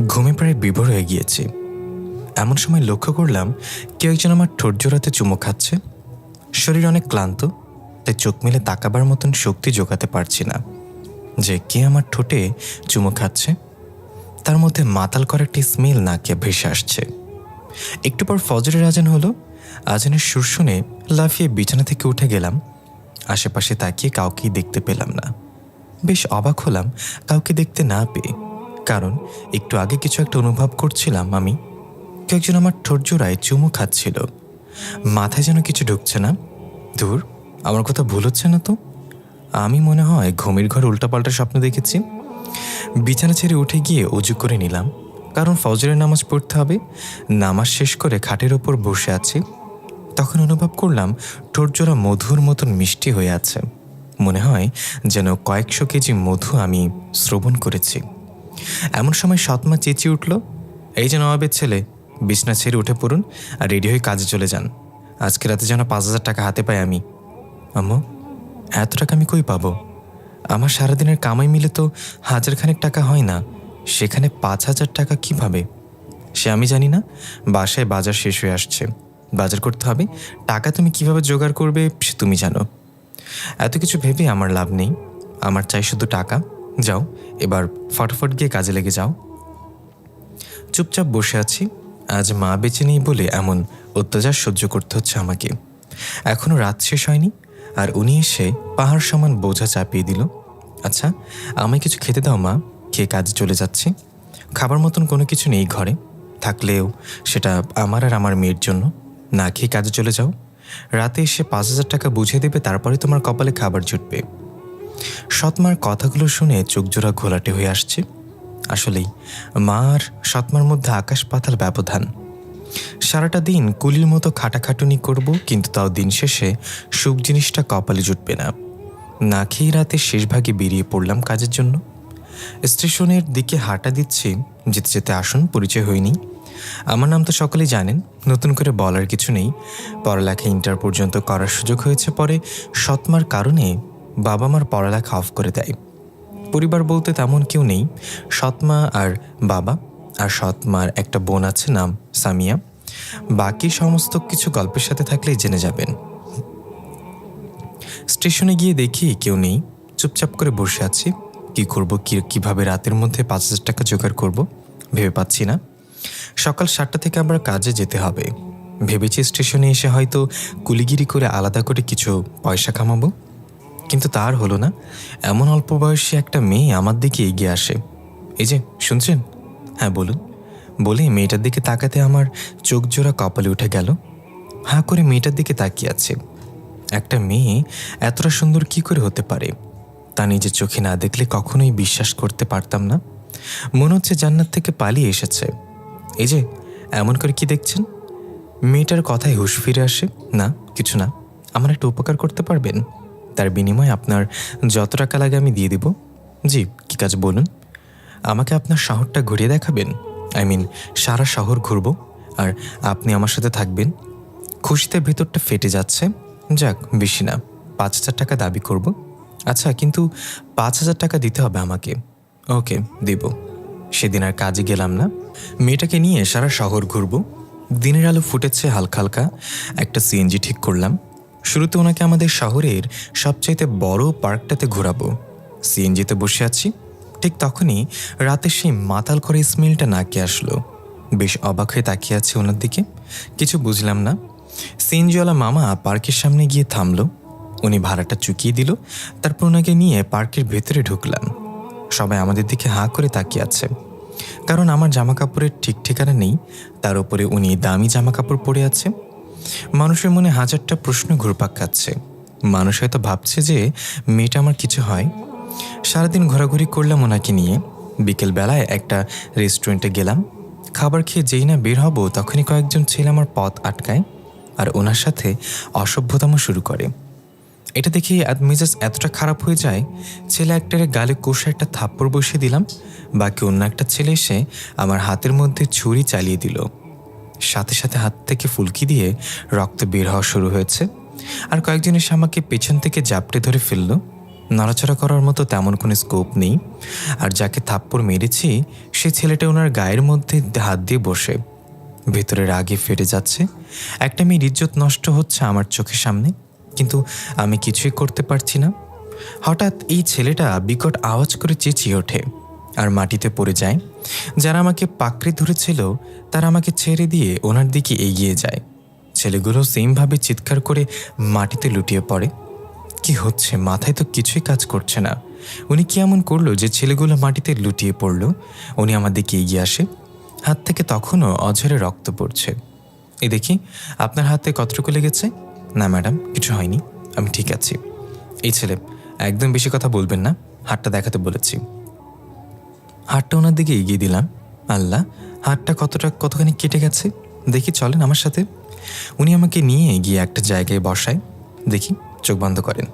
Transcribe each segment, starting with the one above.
ঘুমে প্রায় বিভোর হয়ে গিয়েছি। এমন সময় লক্ষ্য করলাম কেউ একজন আমার ঠোঁট জোড়াতে চুমু খাচ্ছে। শরীর অনেক ক্লান্ত, তাই চোখ মেলে তাকাবার মতন শক্তি জোগাতে পারছি না যে কে আমার ঠোঁটে চুমু খাচ্ছে। তার মধ্যে মাতাল করা একটি স্মেল নাকে ভেসে আসছে। একটু পর ফজরের আজান হলো। আজানের সুর শুনে লাফিয়ে বিছানা থেকে উঠে গেলাম। আশেপাশে তাকিয়ে কাউকেই দেখতে পেলাম না। বেশ অবাক হলাম কাউকে দেখতে না পেয়ে, কারণ একটু আগে কিছু একটা অনুভব করছিলাম আমি। কেউ একজন আমার ঠোঁট জোড়ায় চুমু খাচ্ছিল। মাথায় যেন কিছু ঢুকছে না। ধুর, আমার কথা ভুল হচ্ছে না তো? আমি মনে হয় ঘুমের ঘর উল্টাপাল্টা স্বপ্ন দেখেছি। বিছানা ছেড়ে উঠে গিয়ে অজু করে নিলাম, কারণ ফজরের নামাজ পড়তে হবে। নামাজ শেষ করে খাটের ওপর বসে আছি, তখন অনুভব করলাম ঠোঁট জোড়া মধুর মতন মিষ্টি হয়ে আছে। মনে হয় যেন কয়েকশো কেজি মধু আমি শ্রবণ করেছি। এমন সময় সৎমা চেঁচিয়ে উঠল, এই যে নবাবের ছেলে, বিছনা ছেড়ে উঠে পড়ুন আর রেডি হয়ে কাজে চলে যান। আজকে রাতে যেন 5,000 টাকা হাতে পাই আমি। আম্মু, এত টাকা আমি কই পাবো? আমার সারাদিনের কামাই মিলে তো 1,000 খানেক টাকা হয় না, সেখানে 5,000 টাকা কিভাবে? সে আমি জানি না। বাসায় বাজার শেষ হয়ে আসছে, বাজার করতে হবে। টাকা তুমি কিভাবে জোগাড় করবে সে তুমি জানো। এত কিছু ভেবে আমার লাভ নেই, আমার চাই শুধু টাকা। যাও, এবার ফটাফট গিয়ে কাজে লেগে যাও। চুপচাপ বসে আছি। আজ মা বেঁচে নেই বলে এমন অত্যাচার সহ্য করতে হচ্ছে আমাকে। এখনও রাত শেষ হয়নি, আর উনি এসে পাহাড় সমান বোঝা চাপিয়ে দিল। আচ্ছা, আমায় কিছু খেতে দাও মা, খেয়ে কাজে চলে যাচ্ছি। খাবার মতন কোনো কিছু নেই ঘরে, থাকলেও সেটা আমার আর আমার মেয়ের জন্য। না খেয়ে কাজে চলে যাও। রাতে এসে 5,000 টাকা বুঝিয়ে দেবে, তারপরে তোমার কপালে খাবার জুটবে। সৎমার কথাগুলো শুনে চোখজোড়া ঘোলাটে হয়ে আসছে। আসলেই মা আর সৎমার মধ্যে আকাশ পাতাল ব্যবধান। সারাটা দিন কুলির মতো খাটাখাটুনি করব, কিন্তু তাও দিন শেষে সুখ জিনিসটা কপালে জুটবে না। না খেয়ে রাতে শেষ ভাগে বেরিয়ে পড়লাম কাজের জন্য। স্টেশনের দিকে হাঁটা দিচ্ছি, যেতে যেতে আসুন পরিচয় হয়নি। আমার নাম তো সকলেই জানেন, নতুন করে বলার কিছু নেই। পড়ালেখা ইন্টার পর্যন্ত করার সুযোগ হয়েছে, পরে সৎমার কারণে বাবা মার পড়ালেখা অফ করে দেয়। পরিবার বলতে তেমন কেউ নেই, সৎমা আর বাবা, আর সৎমার একটা বোন আছে, নাম সামিয়া। বাকি সমস্ত কিছু গল্পের সাথে থাকলেই জেনে যাবেন। স্টেশনে গিয়ে দেখি কেউ নেই, চুপচাপ করে বসে আছি। কি করব, কিভাবে রাতের মধ্যে 5,000 টাকা জোগাড় করব ভেবে পাচ্ছি না। সকাল 7টা থেকে আবার কাজে যেতে হবে। ভেবেছি স্টেশনে এসে হয়তো কুলিগিরি করে আলাদা করে কিছু পয়সা কামাবো, কিন্তু তার হলো না। এমন অল্প বয়সী একটা মেয়ে আমার দিকে এগিয়ে আসে। এই যে শুনছেন? হ্যাঁ বলুন। বলে মেয়েটার দিকে তাকাতে আমার চোখ জোড়া কপালে উঠে গেল। হাঁ করে মেয়েটার দিকে তাকিয়ে আছে। একটা মেয়ে এতটা সুন্দর কি করে হতে পারে, তা নিজের চোখে না দেখলে কখনোই বিশ্বাস করতে পারতাম না। মনে হচ্ছে জান্নাত থেকে পালিয়ে এসেছে। এই যে এমন করে কি দেখছেন? মেয়েটার কথায় হুঁশ ফিরে আসে। না, কিছু না, আমার একটা উপকার করতে পারবেন? তার বিনিময়ে আপনার যত টাকা লাগে আমি দিয়ে দিব। জি, কি কাজ বলুন। আমাকে আপনার শহরটা ঘুরিয়ে দেখাবেন? সারা শহর ঘুরব, আর আপনি আমার সাথে থাকবেন। খুশিতে ভেতরটা ফেটে যাচ্ছে। যাক, বেশি না, 5,000 টাকা দাবি করব। আচ্ছা, কিন্তু 5,000 টাকা দিতে হবে আমাকে। ওকে, দেব। সেদিন আর কাজে গেলাম না। মেয়েটাকে নিয়ে সারা শহর ঘুরব। দিনের আলো ফুটেছে হালকা হালকা। একটা সিএনজি ঠিক করলাম। শুরুতে ওনাকে আমাদের শহরের সবচাইতে বড় পার্কটাতে ঘোরাবো। সিএনজিতে বসে আছি, ঠিক তখনই রাতের সেই মাতাল করে স্মেলটা নাকে আসলো। বেশ অবাক হয়ে তাকিয়ে আছে ওনার দিকে, কিছু বুঝলাম না। সিএনজিওয়ালা মামা পার্কের সামনে গিয়ে থামলো। উনি ভাড়াটা চুকিয়ে দিল, তারপর ওনাকে নিয়ে পার্কের ভেতরে ঢুকলাম। সবাই আমাদের দিকে হাঁ করে তাকিয়ে আছে, কারণ আমার জামা কাপড়ের ঠিক ঠিকানা নেই। তার উপরে উনি দামি জামা কাপড় পরে আছে। মানুষের মনে হাজারটা প্রশ্ন ঘুরপাক খাচ্ছে। মানুষ হয়তো ভাবছে যে মেয়েটা আমার কিছু হয়। সারাদিন ঘোরাঘুরি করলাম ওনাকে নিয়ে। বিকেলবেলায় একটা রেস্টুরেন্টে গেলাম। খাবার খেয়ে যেই না বের হব, তখনই কয়েকজন ছেলে আমার পথ আটকায় আর ওনার সাথে অসভ্যতাম শুরু করে। এটা দেখে মেজাজ এতটা খারাপ হয়ে যায়, ছেলে একটারে গালে কষে একটা থাপ্পড় বসিয়ে দিলাম। বাকি অন্য একটা ছেলে এসে আমার হাতের মধ্যে ছুরি চালিয়ে দিল। সাথে সাথে হাত থেকে ফুলকি দিয়ে রক্ত বের হওয়া শুরু হয়েছে। আর কয়েকজন এসে আমাকে পেছন থেকে জাপটে ধরে ফেলল। নড়াচড়া করার মতো তেমন কোনো স্কোপ নেই। আর যাকে থাপ্পড় মেরেছি সে ছেলেটা ওনার গায়ের মধ্যে হাত দিয়ে বসে। ভেতরে রাগে ফেটে যাচ্ছে। একটা মেয়ের ইজ্জত নষ্ট হচ্ছে আমার চোখের সামনে, কিন্তু আমি কিছুই করতে পারছি না। হঠাৎ এই ছেলেটা বিকট আওয়াজ করে চেঁচিয়ে ওঠে আর মাটিতে পড়ে যায়। যারা আমাকে পাকড়ে ধরেছিল তারা আমাকে ছেড়ে দিয়ে ওনার দিকে এগিয়ে যায়। ছেলেগুলো সেমভাবে চিৎকার করে মাটিতে লুটিয়ে পড়ে। কি হচ্ছে, মাথায় তো কিছুই কাজ করছে না। উনি কি এমন করলো যে ছেলেগুলো মাটিতে লুটিয়ে পড়ল? উনি আমার দিকে এগিয়ে আসে, হাত থেকে তখনও অঝরে রক্ত পড়ছে। এই দেখি, আপনার হাতে কতটুকু লেগেছে? না ম্যাডাম, কিছু হয়নি, আমি ঠিক আছি। এই ছেলে, একদম বেশি কথা বলবেন না, হাতটা দেখাতে বলেছি। হাতটা ওনার দিকে এগিয়ে দিলাম। আল্লাহ, হাতটা কতখানি কেটে গেছে, দেখি, চলেন আমার সাথে। উনি আমাকে নিয়ে গিয়ে একটা জায়গায় বসায়। দেখি, চোখ বন্ধ করেন।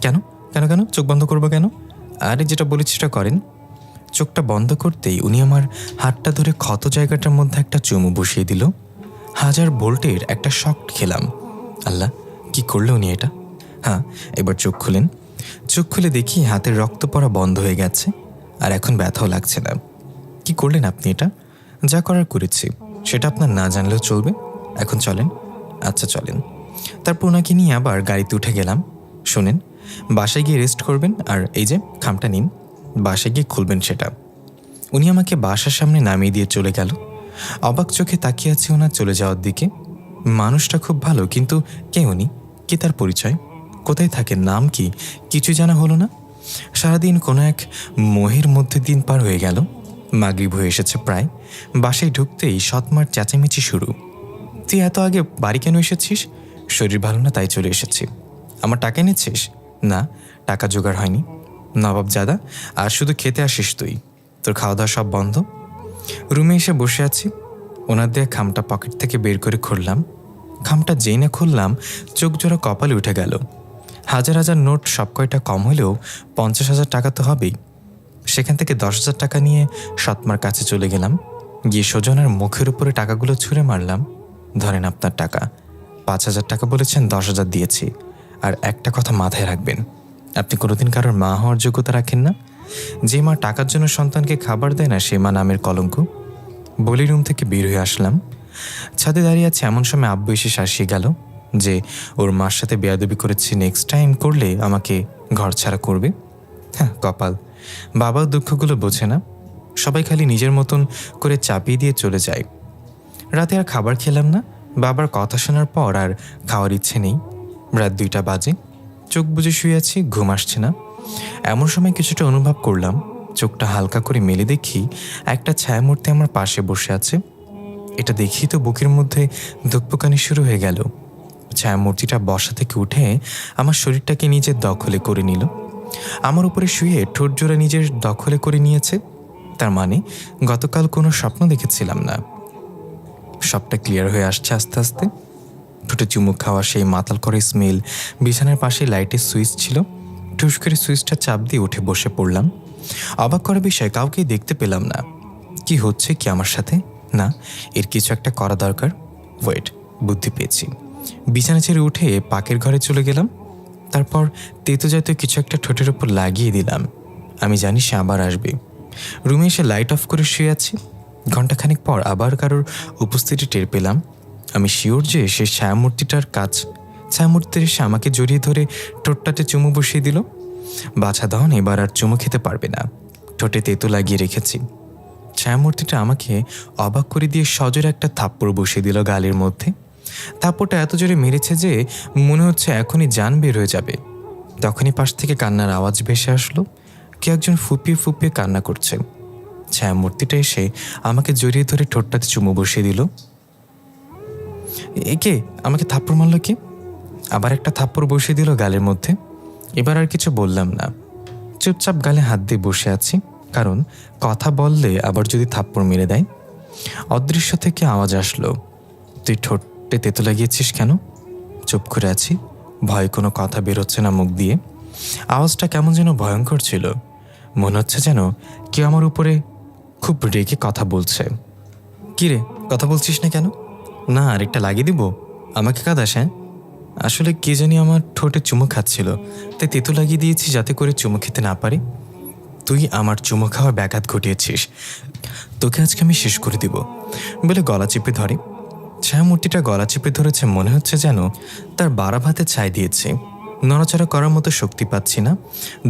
কেন কেন কেন চোখ বন্ধ করবো কেন? আরে যেটা বলেছি সেটা করেন। চোখটা বন্ধ করতেই উনি আমার হাতটা ধরে ক্ষত জায়গাটার মধ্যে একটা চুমু বসিয়ে দিল। 1000 ভোল্টের একটা শক খেলাম। আল্লাহ, কি করলো উনি এটা? হ্যাঁ, এবার চোখ খুলেন। চোখ খুলে দেখি হাতের রক্ত পড়া বন্ধ হয়ে গেছে, আর এখন ব্যথাও লাগছে না। কি করলেন আপনি এটা? যা করার করেছি, সেটা আপনার না জানলেও চলবে। এখন চলেন। আচ্ছা চলেন। তারপর ওনাকে নিয়ে আবার গাড়িতে উঠে গেলাম। শোনেন, বাসায় গিয়ে রেস্ট করবেন, আর এই যে খামটা নিন, বাসায় গিয়ে খুলবেন সেটা। উনি আমাকে বাসার সামনে নামিয়ে দিয়ে চলে গেল। অবাক চোখে তাকিয়ে আছে ওনার চলে যাওয়ার দিকে। মানুষটা খুব ভালো, কিন্তু কে উনি? কি তার পরিচয়? কোথায় থাকেন? নাম কি? কিছু জানা হলো না। সারাদিন কোনো এক মোহের মধ্যে দিন পার হয়ে গেল। মাগরিব হয়ে এসেছে প্রায়। বাসায় ঢুকতেই সৎমার চেঁচামেচি শুরু। তুই এত আগে বাড়ি কেন এসেছিস? শরীর ভালো না তাই চলে এসেছি। আমার টাকা এনেছিস? না, টাকা জোগাড় হয়নি। নবাবজাদা, আর শুধু খেতে আসিস তুই? তোর খাওয়া দাওয়া সব বন্ধ। রুমে এসে বসে আছি। ওনার দেয়া খামটা পকেট থেকে বের করে খুললাম। খামটা যেই না খুললাম, চোখ জোড়া কপালে উঠে গেল। 1000 নোট সব কয়টা কম হলেও 50,000 টাকা তো হবেই। সেখান থেকে 10,000 টাকা নিয়ে সৎমার কাছে চলে গেলাম। গিয়ে সোজনার মুখের উপরে টাকাগুলো ছুঁড়ে মারলাম। ধরেন আপনার টাকা। 5,000 টাকা বলেছেন, 10,000 দিয়েছি। আর একটা কথা মাথায় রাখবেন, আপনি কোনোদিন কারোর মা হওয়ার যোগ্যতা রাখেন না। যে মা টাকার জন্য সন্তানকে খাবার দেয় না, সে মা নামের কলঙ্ক। বলি রুম থেকে বের হয়ে আসলাম। ছাদে দাঁড়িয়ে আছে, এমন সময় আব্বু এসে শাসিয়ে গেল যে ওর মার সাথে বেয়াদবি করেছি, নেক্সট টাইম করলে আমাকে ঘর ছাড়া করবে। হ্যাঁ, কপাল। বাবার দুঃখগুলো বোঝে না, সবাই খালি নিজের মতন করে চাপিয়ে দিয়ে চলে যায়। রাতে আর খাবার খেলাম না। বাবার কথা শোনার পর আর খাওয়ার ইচ্ছে নেই। রাত 2টা বাজে। চোখ বুজে শুয়ে আছি, ঘুম আসছে না। এমন সময় কিছুটা অনুভব করলাম। চোখটা হালকা করে মেলে দেখি একটা ছায়ামূর্তি আমার পাশে বসে আছে। এটা দেখি তো বুকের মধ্যে ধুকপুকানি শুরু হয়ে গেল। ছায়ামূর্তিটা বসা থেকে উঠে আমার শরীরটাকে নিজের দখলে করে নিল। আমার উপরে শুয়ে ঠোঁট জোড়া নিজের দখলে করে নিয়েছে। তার মানে গতকাল কোনো স্বপ্ন দেখেছিলাম না। সবটা ক্লিয়ার হয়ে আসছে আস্তে আস্তে। ঠোঁটে চুমুক খাওয়া সেই মাতাল করে স্মেল। বিছানার পাশে লাইটের সুইচ ছিল। ঠুস করে সুইচটা চাপ দিয়ে উঠে বসে পড়লাম। অবাক করার বিষয়, কাউকেই দেখতে পেলাম না। কি হচ্ছে কি আমার সাথে? না, এর কিছু একটা করা দরকার। ওয়েট, বুদ্ধি পেয়েছি। বিছানা ছেড়ে উঠে পাকের ঘরে চলে গেলাম। তারপর তেতো জাতীয় কিছু একটা ঠোঁটের উপর লাগিয়ে দিলাম। আমি জানি সে আবার আসবে। রুমে এসে লাইট অফ করে শুয়ে আছি। ঘণ্টাখানিক পর আবার কারোর উপস্থিতি টের পেলাম। আমি শিওর যে সে ছায়ামূর্তিটার কাজ। ছায়ামূর্তি এসে আমাকে জড়িয়ে ধরে ঠোঁটটাতে চুমু বসিয়ে দিল। বাছা দহন এবার আর চুমু খেতে পারবে না। ঠোঁটে তেতো লাগিয়ে রেখেছি। ছায়ামূর্তিটা আমাকে অবাক করে দিয়ে সজোরে একটা থাপ্পড় বসিয়ে দিল গালের মধ্যে। থাপ্পড়টা এত জোরে মেরেছে যে মনে হচ্ছে এখনই জান বের হয়ে যাবে। তখনই পাশ থেকে কান্নার আওয়াজ ভেসে আসলো। কে একজন ফুপিয়ে ফুপিয়ে কান্না করছে। ছায়ামূর্তিটা এসে আমাকে জড়িয়ে ধরে ঠোঁটটাতে চুমু বসিয়ে দিল। একে আমাকে থাপ্পড় মারল কি? আবার একটা থাপ্পড় বসিয়ে দিল গালের মধ্যে। এবার আর কিছু বললাম না, চুপচাপ গালে হাত দিয়ে বসে আছি। কারণ কথা বললে আবার যদি থাপ্পড় মেরে দেয়। অদৃশ্য থেকে আওয়াজ আসলো, তুই ঠোঁটে তেতো লাগিয়েছিস কেন? চুপ করে আছি, ভয় কোনো কথা বেরোচ্ছে না মুখ দিয়ে। আওয়াজটা কেমন যেন ভয়ঙ্কর ছিল। মনে হচ্ছে যেন কেউ আমার উপরে খুব রেগে কথা বলছে। কি রে, কথা বলছিস না কেন? না, আরেকটা লাগিয়ে দিব? আমাকে কাঁদাস? হ্যাঁ, আসলে কে জানি আমার ঠোঁটে চুমু খাচ্ছিল, তাই তেতো লাগিয়ে দিয়েছি যাতে করে চুমু খেতে না পারি। তুই আমার চুমু খাওয়ার ব্যাঘাত ঘটিয়েছিস, তোকে আজকে আমি শেষ করে দিব বলে গলা চেপে ধরে। ছায়ামূর্তিটা গলা চেপে ধরেছে, মনে হচ্ছে যেন তার বাড়া ভাতে ছাই দিয়েছে। নড়াচড়া করার মতো শক্তি পাচ্ছি না,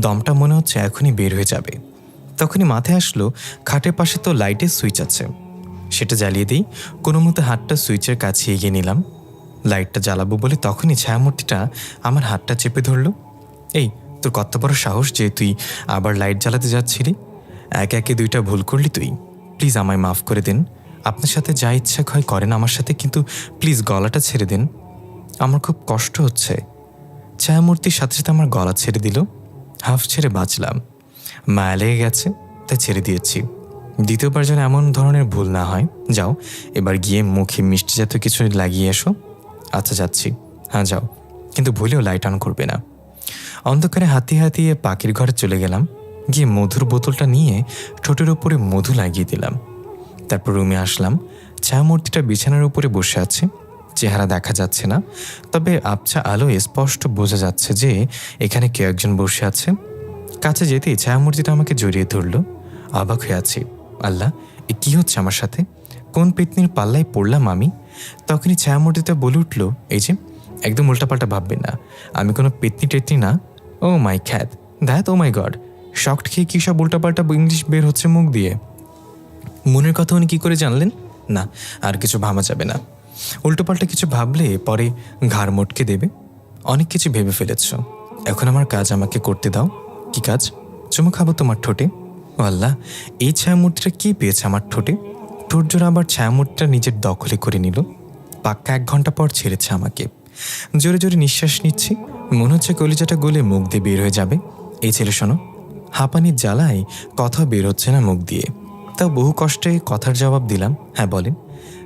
দমটা মনে হচ্ছে এখনই বের হয়ে যাবে। তখনই মাথায় আসলো খাটের পাশে তো লাইটের সুইচ আছে, সেটা জ্বালিয়ে দিই। কোনো মতো হাতটা সুইচের কাছে এগিয়ে নিলাম, লাইটটা জ্বালাবো বলে তখনই ছায়ামূর্তিটা আমার হাতটা চেপে ধরল। এই, তোর কত বড় সাহস যে তুই আবার লাইট জ্বালাতে যাচ্ছিলি? একে একে 2টা ভুল করলি তুই। প্লিজ আমায় মাফ করে দিন। আপনার সাথে যা ইচ্ছা হয় করেন আমার সাথে, কিন্তু প্লিজ গলাটা ছেড়ে দিন, আমার খুব কষ্ট হচ্ছে। ছায়ামূর্তির সাথে সাথে আমার গলা ছেড়ে দিল। হাফ ছেড়ে বাঁচলাম, মায়া লেগে গেছে তাই ছেড়ে দিয়েছি। দ্বিতীয়বার যেন এমন ধরনের ভুল না হয়। যাও, এবার গিয়ে মুখে মিষ্টি জাতীয় কিছু লাগিয়ে এসো। আচ্ছা যাচ্ছি। হ্যাঁ যাও, কিন্তু ভুলেও লাইট অন করবে না। অন্ধকারে হাতিয়ে হাতিয়ে পাখির ঘরে চলে গেলাম, গিয়ে মধুর বোতলটা নিয়ে ঠোঁটের উপরে মধু লাগিয়ে দিলাম। তারপর রুমে আসলাম। ছায়ামূর্তিটা বিছানার উপরে বসে আছে, চেহারা দেখা যাচ্ছে না, তবে আবছা আলো স্পষ্ট বোঝা যাচ্ছে যে এখানে কেউ একজন বসে আছে। কাছে যেতেই ছায়ামূর্তিটা আমাকে জড়িয়ে ধরল। অবাক হয়ে আছি, আল্লাহ, এ কী হচ্ছে আমার সাথে? কোন পেতনির পাল্লায় পড়লাম আমি? তখনই ছায়ামূর্তিটা বলে উঠল, এই যে একদম উল্টাপাল্টা ভাববে না, আমি কোনো পেতনি টেতনি না। ও মাই খ্যাত, দ্যাট, ও মাই গড, শক্ট খেয়ে কী সব উল্টাপাল্টা ইংলিশ বের হচ্ছে মুখ দিয়ে। মনের কথা উনি কী করে জানলেন? না, আর কিছু ভাবা যাবে না। উল্টোপাল্টা কিছু ভাবলে পরে ঘাড় মোটকে দেবে। অনেক কিছু ভেবে ফেলেছ, এখন আমার কাজ আমাকে করতে দাও। কি কাজ? চুমু খাবো তোমার ঠোঁটে। ও আল্লাহ, এই ছায়ামূর্তিটা কী পেয়েছে আমার ঠোঁটে? ঠোঁট জোড়া আবার ছায়ামূর্তিটা নিজের দখলে করে নিল। পাক্কা 1 ঘন্টা পর ছেড়েছে আমাকে। জোরে জোরে নিঃশ্বাস নিচ্ছি, মনে হচ্ছে কলিজাটা গলে মুখ দিয়ে বের হয়ে যাবে। এই ছেলে শোনো, হাঁপানির জ্বালায় কথা বের হচ্ছে না মুখ দিয়ে, তাও বহু কষ্টে কথার জবাব দিলাম। হ্যাঁ বলেন,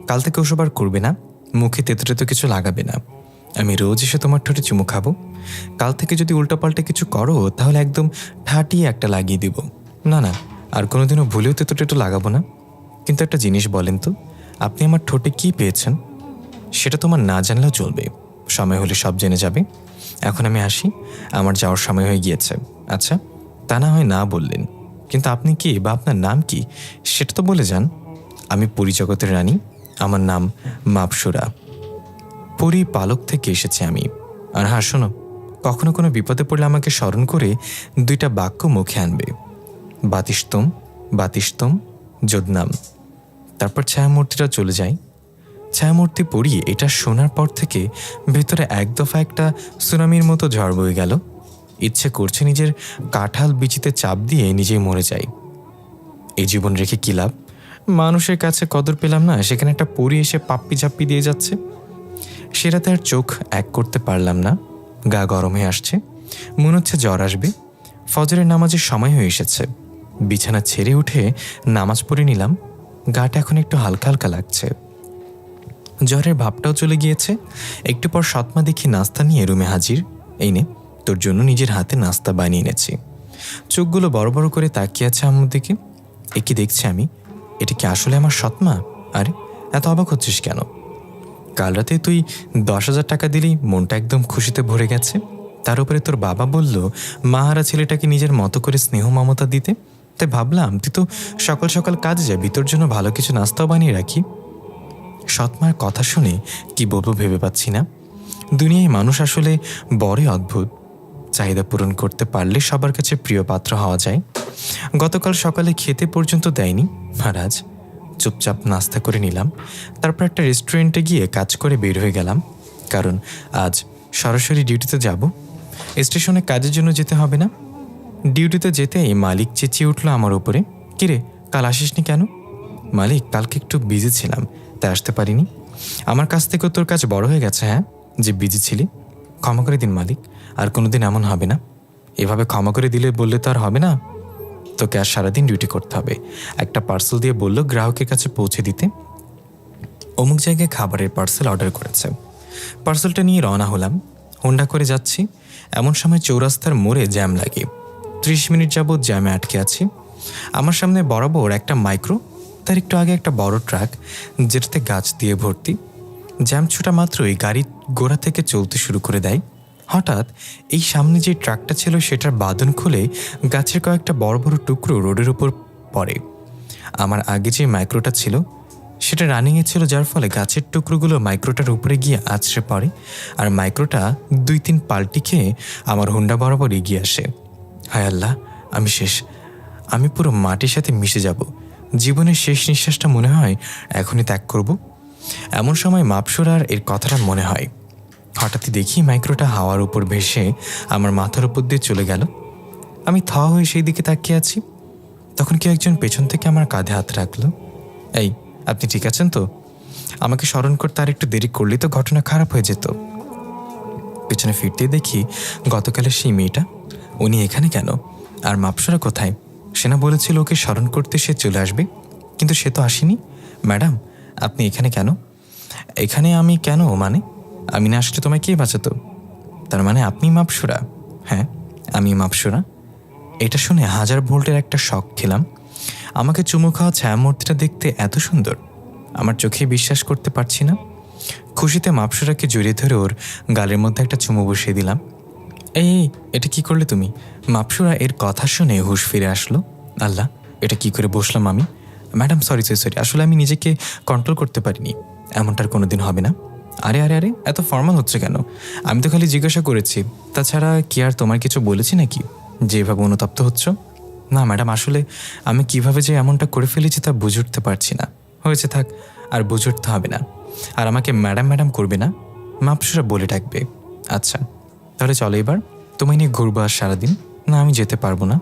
কাল থেকে ওসব আর করবে না, মুখে তেতো টেতো কিছু লাগাবে না। আমি রোজ এসে তোমার ঠোঁটে চুমু খাবো। কাল থেকে যদি উল্টাপাল্টা কিছু করো তাহলে একদম ঠাটিয়ে একটা লাগিয়ে দিব। না না, আর কোনোদিনও ভুলেও তেতো টেতো লাগাবো না। কিন্তু একটা জিনিস বলেন তো, আপনি আমার ঠোঁটে কী পেয়েছেন? সেটা তোমার না জানলেও চলবে, সময় হলে সব জেনে যাবে। এখন আমি আসি, আমার যাওয়ার সময় হয়ে গিয়েছে। আচ্ছা, তা না হয় না বললেন, কিন্তু আপনি কি বা আপনার নাম কি সেটা তো বলে যান। আমি পরিজগতের রানী, আমার নাম মাপসুরা, পরি পালক থেকে এসেছি আমি। আর হ্যাঁ শোনো, কখনো কোনো বিপদে পড়লে আমাকে স্মরণ করে 2টা বাক্য মুখে আনবে, বাতিস্তম বাতিস্তম যোদনাম। তারপর ছায়ামূর্তিটা চলে যায়। ছায়ামূর্তি পড়ি এটা শোনার পর থেকে ভেতরে এক দফা একটা সুনামির মতো ঝড় বয়ে গেল। ইচ্ছে করছে নিজের কাঁঠাল বিচিতে চাপ দিয়ে নিজেই মরে যাই। এই জীবন রেখে কী লাভ? মানুষের কাছে কদর পেলাম না, সেখানে একটা পরি এসে পাপ্পি ঝাপ্পি দিয়ে যাচ্ছে। সে রাতে আর চোখ এক করতে পারলাম না, গা গরম হয়ে আসছে, মনে হচ্ছে জ্বর আসবে। ফজরের নামাজের সময় হয়ে এসেছে, বিছানা ছেড়ে উঠে নামাজ পড়ে নিলাম। গাটা এখন একটু হালকা হালকা লাগছে, জ্বরের ভাবটাও চলে গিয়েছে। একটু পর সৎমা দেখি নাস্তা নিয়ে রুমে হাজির। এই নে, তোর জন্য নিজের হাতে নাস্তা বানিয়ে এনেছি। চোখগুলো বড় বড় করে তাকিয়ে আছে আম্মুর দিকে। এ কি দেখছি আমি? এটা কি আসলে আমার সৎমা? আরে এত অবাক হচ্ছিস কেন? কাল রাতে তুই 10,000 টাকা দিলেই মনটা একদম খুশিতে ভরে গেছে। তার উপরে তোর বাবা বলল মাহারা ছেলেটাকে নিজের মতো করে স্নেহ মমতা দিতে, তাই ভাবলাম তুই তো সকাল সকাল কাজে যাবি, তোর জন্য ভালো কিছু নাস্তাও বানিয়ে রাখি। সৎমার কথা শুনে কি বলবো ভেবে পাচ্ছি না। দুনিয়ায় মানুষ আসলে বড়ই অদ্ভুত, চাহিদা পূরণ করতে পারলে সবার কাছে প্রিয় পাত্র হওয়া যায়। গতকাল সকালে খেতে পর্যন্ত দেয়নি মহারাজ। চুপচাপ নাস্তা করে নিলাম, তারপর একটা রেস্টুরেন্টে গিয়ে কাজ করে বের হয়ে গেলাম, কারণ আজ সরাসরি ডিউটিতে যাব। স্টেশনে কাজের জন্য যেতে হবে না। ডিউটিতে যেতেই মালিক চেঁচিয়ে উঠলো আমার উপরে, কিরে কাল আসিসনি কেন? মালিক, কালকে একটু বিজি ছিলাম তাই আসতে পারিনি। আমার কাছ থেকেও তোর কাজ বড় হয়ে গেছে, হ্যাঁ, যে বিজি ছিলি। ক্ষমা করে দিন মালিক, আর কোনোদিন এমন হবে না। এভাবে ক্ষমা করে দিলে বললে তো আর হবে না, তোকে আর সারাদিন ডিউটি করতে হবে। একটা পার্সেল দিয়ে বললো গ্রাহকের কাছে পৌঁছে দিতে। অমুক জায়গায় খাবারের পার্সেল অর্ডার করেছে। পার্সেলটা নিয়ে রওনা হলাম, হোন্ডা করে যাচ্ছি। এমন সময় চৌরাস্তার মোড়ে জ্যাম লাগে। 30 মিনিট যাবৎ জ্যামে আটকে আছি। আমার সামনে বরাবর একটা মাইক্রো, তার একটু আগে একটা বড় ট্রাক যেটাতে গাছ দিয়ে ভর্তি। জ্যাম ছোটা মাত্রই গাড়ি গোড়া থেকে চলতে শুরু করে দেয়। হঠাৎ এই সামনে যে ট্রাকটা ছিল সেটার বাঁধন খুলে গাছের কয়েকটা বড় বড় টুকরো রোডের উপর পড়ে। আমার আগে যে মাইক্রোটা ছিল সেটা রানিংয়ে ছিল, যার ফলে গাছের টুকরোগুলো মাইক্রোটার উপরে গিয়ে আছড়ে পড়ে আর মাইক্রোটা 2-3 পাল্টি খেয়ে আমার হুন্ডা বরাবর এগিয়ে আসে। হায় আল্লাহ, আমি শেষ। আমি পুরো মাটির সাথে মিশে যাব। জীবনের শেষ নিঃশ্বাসটা মনে হয় এখনই ত্যাগ করব। এমন সময় মাপসুরার এর কথাটা মনে হয়। হঠাৎই দেখি মাইক্রোটা হাওয়ার উপর ভেসে আমার মাথার উপর দিয়ে চলে গেল। আমি থ হয়ে সেই দিকে তাকিয়ে আছি। তখন কেউ একজন পেছন থেকে আমার কাঁধে হাত রাখলো। এই, আপনি ঠিক আছেন তো? আমাকে স্মরণ করতে আর একটু দেরি করলেই তো ঘটনা খারাপ হয়ে যেত। পেছনে ফিরতে দেখি গতকালের সেই মেয়েটা। উনি এখানে কেন? আর মাপসরা কোথায়? সেনা বলেছিল ওকে স্মরণ করতে সে চলে আসবে, কিন্তু সে তো আসেনি। ম্যাডাম, আপনি এখানে কেন? এখানে আমি কেন মানে? আমি না আসলে তোমায় কে বাঁচাতো? তার মানে আপনি মাপসরা? হ্যাঁ, আমি মাপসরা। এটা শুনে 1000 ভোল্টের একটা শক খেলাম। আমাকে চুমু খাওয়া ছায়ামূর্তিটা দেখতে এত সুন্দর, আমার চোখে বিশ্বাস করতে পারছি না। খুশিতে মাপসরাকে জড়িয়ে ধরে ওর গালের মধ্যে একটা চুমু বসিয়ে দিলাম। এই, এটা কি করলে তুমি? মাপসুরা এর কথা শুনে হুঁশ ফিরে আসলো। আল্লাহ, এটা কি করে বসলাম আমি? ম্যাডাম, সরি, আসলে আমি নিজেকে কন্ট্রোল করতে পারিনি। এমনটার কোনোদিন হবে না। আরে আরে আরে, এত ফর্মাল হচ্ছে কেন? আমি তো খালি জিজ্ঞাসা করেছি। তাছাড়া কি আর তোমার কিছু বলেছি নাকি যেভাবে অনুতপ্ত হচ্ছ? না ম্যাডাম, আসলে আমি কিভাবে যে এমনটা করে ফেলেছি তা বুঝে উঠতে পারছি না। হয়েছে, থাক, আর বুঝে উঠতে হবে না। আর আমাকে ম্যাডাম ম্যাডাম করবে না, মাপসুরা বলে ডাকবে। আচ্ছা, তাহলে চলো এবার তোমায় নিয়ে ঘুরবো আর সারাদিন। না, আমি যেতে পারবো না,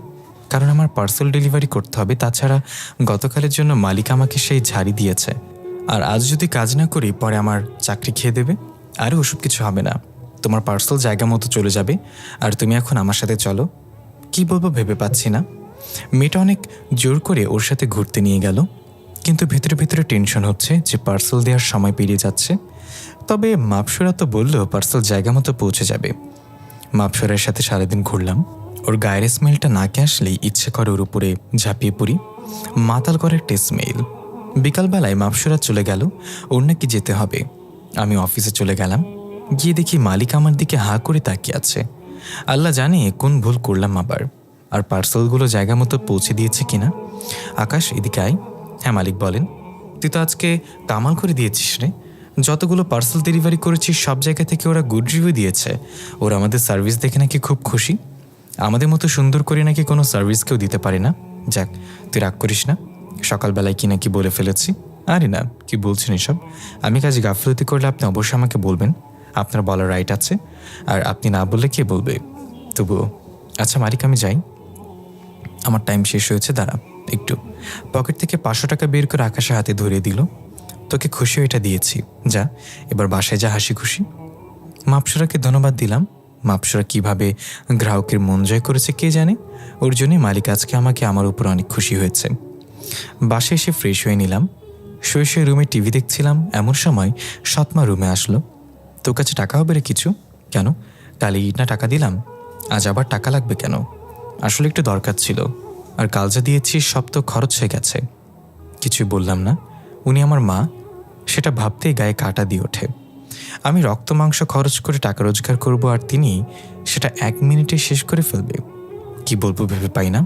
কারণ আমার পার্সেল ডেলিভারি করতে হবে। তাছাড়া গতকালের জন্য মালিক আমাকে সেই ঝাড়ি দিয়েছে, আর আজ যদি কাজ না করি পরে আমার চাকরি খেয়ে দেবে। আরে ওসব কিছু হবে না, তোমার পার্সেল জায়গা মতো চলে যাবে। আর তুমি এখন আমার সাথে চলো। কি বলবো ভেবে পাচ্ছি না। মেয়েটা অনেক জোর করে ওর সাথে ঘুরতে নিয়ে গেল, কিন্তু ভেতরে ভেতরে টেনশন হচ্ছে যে পার্সেল দেওয়ার সময় পেরিয়ে যাচ্ছে। তবে মাপসুরা তো বললো পার্সেল জায়গা মতো পৌঁছে যাবে। মাপসরের সাথে সারাদিন ঘুরলাম। ওর গায়ের স্মেলটা নাকে আসলেই ইচ্ছে করে ওর উপরে ঝাঁপিয়ে পড়ি। মাতাল করে একটা স্মেল। বিকালবেলায় মাপসরা চলে গেল, ওর নাকি যেতে হবে। আমি অফিসে চলে গেলাম। গিয়ে দেখি মালিক আমার দিকে হাঁ করে তাকিয়ে আছে। আল্লাহ জানে কোন ভুল করলাম আবার, আর পার্সেলগুলো জায়গা মতো পৌঁছে দিয়েছে কিনা। আকাশ, এদিকে আয়। হ্যাঁ মালিক বলেন। তুই তো আজকে কামাল করে দিয়েছিস রে। যতগুলো পার্সেল ডেলিভারি করেছিস সব জায়গা থেকে ওরা গুড রিভিউ দিয়েছে। ওরা আমাদের সার্ভিস দেখে নাকি খুব খুশি। আমাদের মতো সুন্দর করে নাকি কোনো সার্ভিস কেউ দিতে পারে না। যাক, তুই রাগ করিস না। সকালবেলায় কি নাকি বলে ফেলেছি। আরে না, কি বলছেন এসব? আমি কাজে গাফলতি করলে আপনি অবশ্যই আমাকে বলবেন, আপনার বলার রাইট আছে। আর আপনি না বললে কে বলবে? তবুও আচ্ছা মালিক, আমি যাই, আমার টাইম শেষ হয়েছে। দাঁড়া একটু। পকেট থেকে 500 টাকা বের করে আকাশে হাতে ধরিয়ে দিল। তোকে খুশি এটা দিয়েছি, যা এবার বাসায় যা, হাসি খুশি। মাপসরাকে ধন্যবাদ দিলাম। মাপসরা কিভাবে গ্রাহকের মন জয় করেছে কে জানে। ওর জন্যই মালিক আজকে আমাকে আমার উপর অনেক খুশি হয়েছে। বাসায় এসে ফ্রেশ হয়ে নিলাম। শুয়ে শুয়ে রুমে টিভি দেখছিলাম, এমন সময় সৎমা রুমে আসলো। তোর কাছে টাকা হবে রে কিছু? কেন, কালই না টাকা দিলাম, আজ আবার টাকা লাগবে কেন? আসলে একটু দরকার ছিল, আর কাল যা দিয়েছি সব তো খরচ হয়ে গেছে। কিছুই বললাম না। উনি আমার মা, সেটা ভাবতেই গায়ে কাঁটা দিয়ে ওঠে। আমি রক্ত মাংস খরচ করে টাকা রোজগার করব, আর তিনি সেটা 1 মিনিটে শেষ করে ফেলবে। কি বলবো ভেবে পাই না।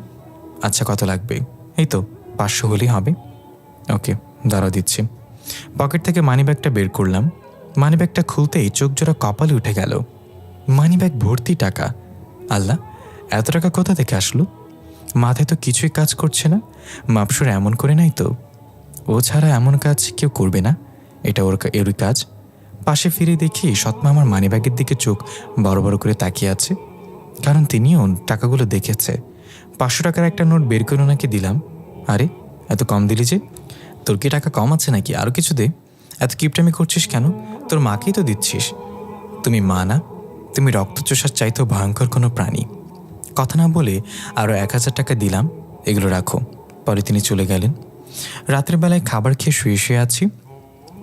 আচ্ছা, কত লাগবে? এই তো 500 হলেই হবে। ওকে, দাঁড়া দিচ্ছি। পকেট থেকে মানিব্যাগটা বের করলাম। মানিব্যাগটা খুলতেই চোখ জোড়া কপালে উঠে গেল। মানিব্যাগ ভর্তি টাকা। আল্লাহ, এত টাকা কোথা থেকে আসলো? মাথায় তো কিছুই কাজ করছে না। মাপসুর এমন করে নাই তো? ও ছাড়া এমন কাজ কেউ করবে না, এটা এরই কাজ। পাশে ফিরে দেখি সৎমা আমার মানিব্যাগের দিকে চোখ বড় বড় করে তাকিয়ে আছে, কারণ তিনিও টাকাগুলো দেখেছে। 500 টাকার একটা নোট বের করে ওনাকে দিলাম। আরে, এত কম দিলি যে? তোর কি টাকা কম আছে নাকি? আরও কিছু দে। এত কিপটামি করছিস কেন? তোর মাকেই তো দিচ্ছিস। তুমি মা না, তুমি রক্তচোষার চাইতেও ভয়ঙ্কর কোনো প্রাণী। কথা না বলে আরও 1000 টাকা দিলাম, এগুলো রাখো। পরে তিনি চলে গেলেন। রাতের বেলায় খাবার খেয়ে শুয়ে শুয়ে আছি।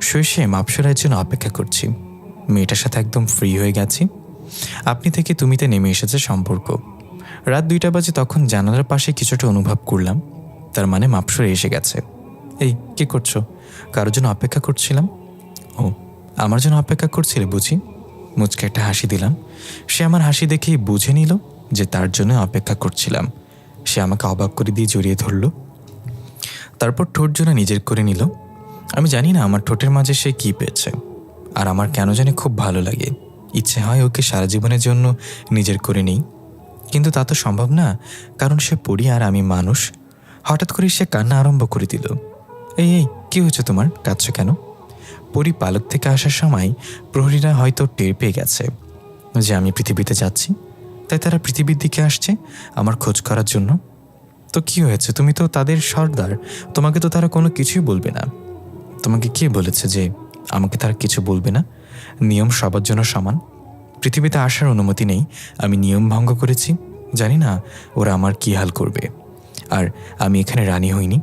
শুয়ে শুয়ে মাপসরার জন্য অপেক্ষা করছি। মেয়েটার সাথে একদম ফ্রি হয়ে গেছি। আপনি থেকে তুমিতে নেমে এসেছে সম্পর্ক। রাত 2টা বাজে, তখন জানালার পাশে কিছুটা অনুভব করলাম, তার মানে মাপসরা এসে গেছে। এই, কি করছো? কারোর জন্য অপেক্ষা করছিলাম। ও আমার জন্য অপেক্ষা করছিলে বুঝি? মুচকে একটা হাসি দিলাম। সে আমার হাসি দেখেই বুঝে নিল যে তার জন্য অপেক্ষা করছিলাম। সে আমাকে অবাক করে দিয়ে জড়িয়ে ধরল, তারপর ঠোঁট জোড়া নিজের করে নিল। আমি জানি না আমার ঠোঁটের মাঝে সে কী পেয়েছে, আর আমার কেন জানি খুব ভালো লাগে। ইচ্ছে হয় ওকে সারা জীবনের জন্য নিজের করে নিই, কিন্তু তা তো সম্ভব না, কারণ সে পড়ি আর আমি মানুষ। হঠাৎ করে সে কান্না আরম্ভ করে দিল। এই এই কী হয়েছে তোমার, কাঁদছো কেন? পরি পালক থেকে আসার সময় প্রহরীরা হয়তো টের পেয়ে গেছে যে আমি পৃথিবীতে যাচ্ছি, তাই তারা পৃথিবীর দিকে আসছে আমার খোঁজ করার জন্য। তো কি হয়েছে, তুমি তো তাদের সর্দার, তোমাকে তো তারা কোনো কিছুই বলবে না। তোমাকে কে বলেছে যে আমাকে তারা কিছু বলবে না? নিয়ম সবার জন্য সমান। পৃথিবীতে আসার অনুমতি নেই, আমি নিয়ম ভঙ্গ করেছি। জানি না ওরা আমার কী হাল করবে। আর আমি এখানে রানী হইনি,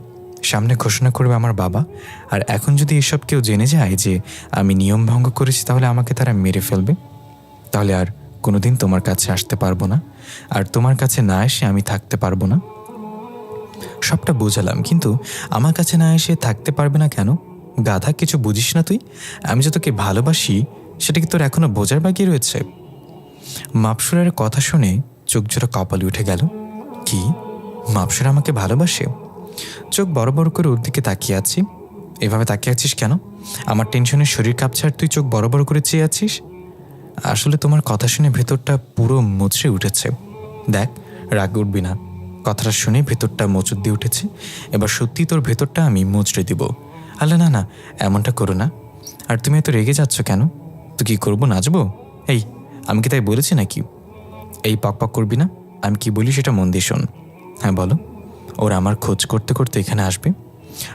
সামনে ঘোষণা করবে আমার বাবা। আর এখন যদি এসব কেউ জেনে যায় যে আমি নিয়ম ভঙ্গ করেছি, তাহলে আমাকে তারা মেরে ফেলবে। তাহলে আর কোনোদিন তোমার কাছে আসতে পারবো না, আর তোমার কাছে না এসে আমি থাকতে পারবো না। সবটা বোঝালাম, কিন্তু আমার কাছে না এসে থাকতে পারবে না কেন? গাধা, কিছু বুঝিস না তুই? আমি যে তোকে ভালোবাসি সেটা কি তোর এখনো বোঝার বাকি রয়েছে? মাপসুরের কথা শুনে চোখ জোড়া কপালে উঠে গেল। কি, মাপসুর আমাকে ভালোবাসে? চোখ বড় বড় করে ওর দিকে তাকিয়ে আছি। এভাবে তাকিয়ে আছিস কেন? আমার টেনশনে শরীর কাঁপছে আর তুই চোখ বড় বড় করে চেয়ে আছিস? আসলে তোমার কথা শুনে ভেতরটা পুরো মুচড়ে উঠেছে। দেখ, রাগ উঠবি না। কথাটা শুনে ভেতরটা মোচড় দিয়ে উঠেছে। এবার সত্যি তোর ভেতরটা আমি মুচড়ে দিব। আল্লাহ, না না, এমনটা করো না। আর তুমি এত রেগে যাচ্ছ কেন? তো কী করবো, নাচবো? এই, আমি কি তাই বলেছি নাকি? এই পক পক করবি না, আমি কি বলি সেটা মন দিয়ে শোন। হ্যাঁ বলো। ওরা আমার খোঁজ করতে করতে এখানে আসবে,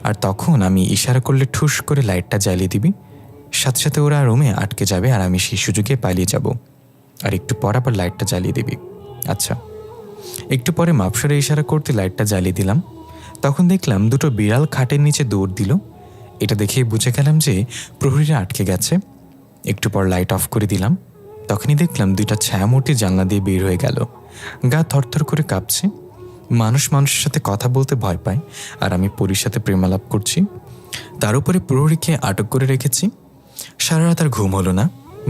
আর তখন আমি ইশারা করলে ঠুস করে লাইটটা জ্বালিয়ে দিবি। সাথে সাথে ওরা রুমে আটকে যাবে আর আমি সেই সুযোগে পালিয়ে যাব। আর একটু পর আবার লাইটটা জ্বালিয়ে দিবি। আচ্ছা। একটু পরে মাপসরে ইশারা করতে লাইটটা জ্বালিয়ে দিলাম। তখন দেখলাম দুটো বিড়াল খাটের নিচে দৌড় দিল। এটা দেখেই বুঝে গেলাম যে প্রহরীরা আটকে গেছে। একটু পর লাইট অফ করে দিলাম। তখনই দেখলাম দুইটা ছায়ামূর্তি জানলা দিয়ে বের হয়ে গেল। গা থরথর করে কাঁপছে। মানুষ মানুষের সাথে কথা বলতে ভয় পায়, আর আমি পরীর সাথে প্রেমালাপ করছি। তার উপরে প্রহরীকে আটক করে রেখেছি। সারা রাত আর ঘুম হলো না।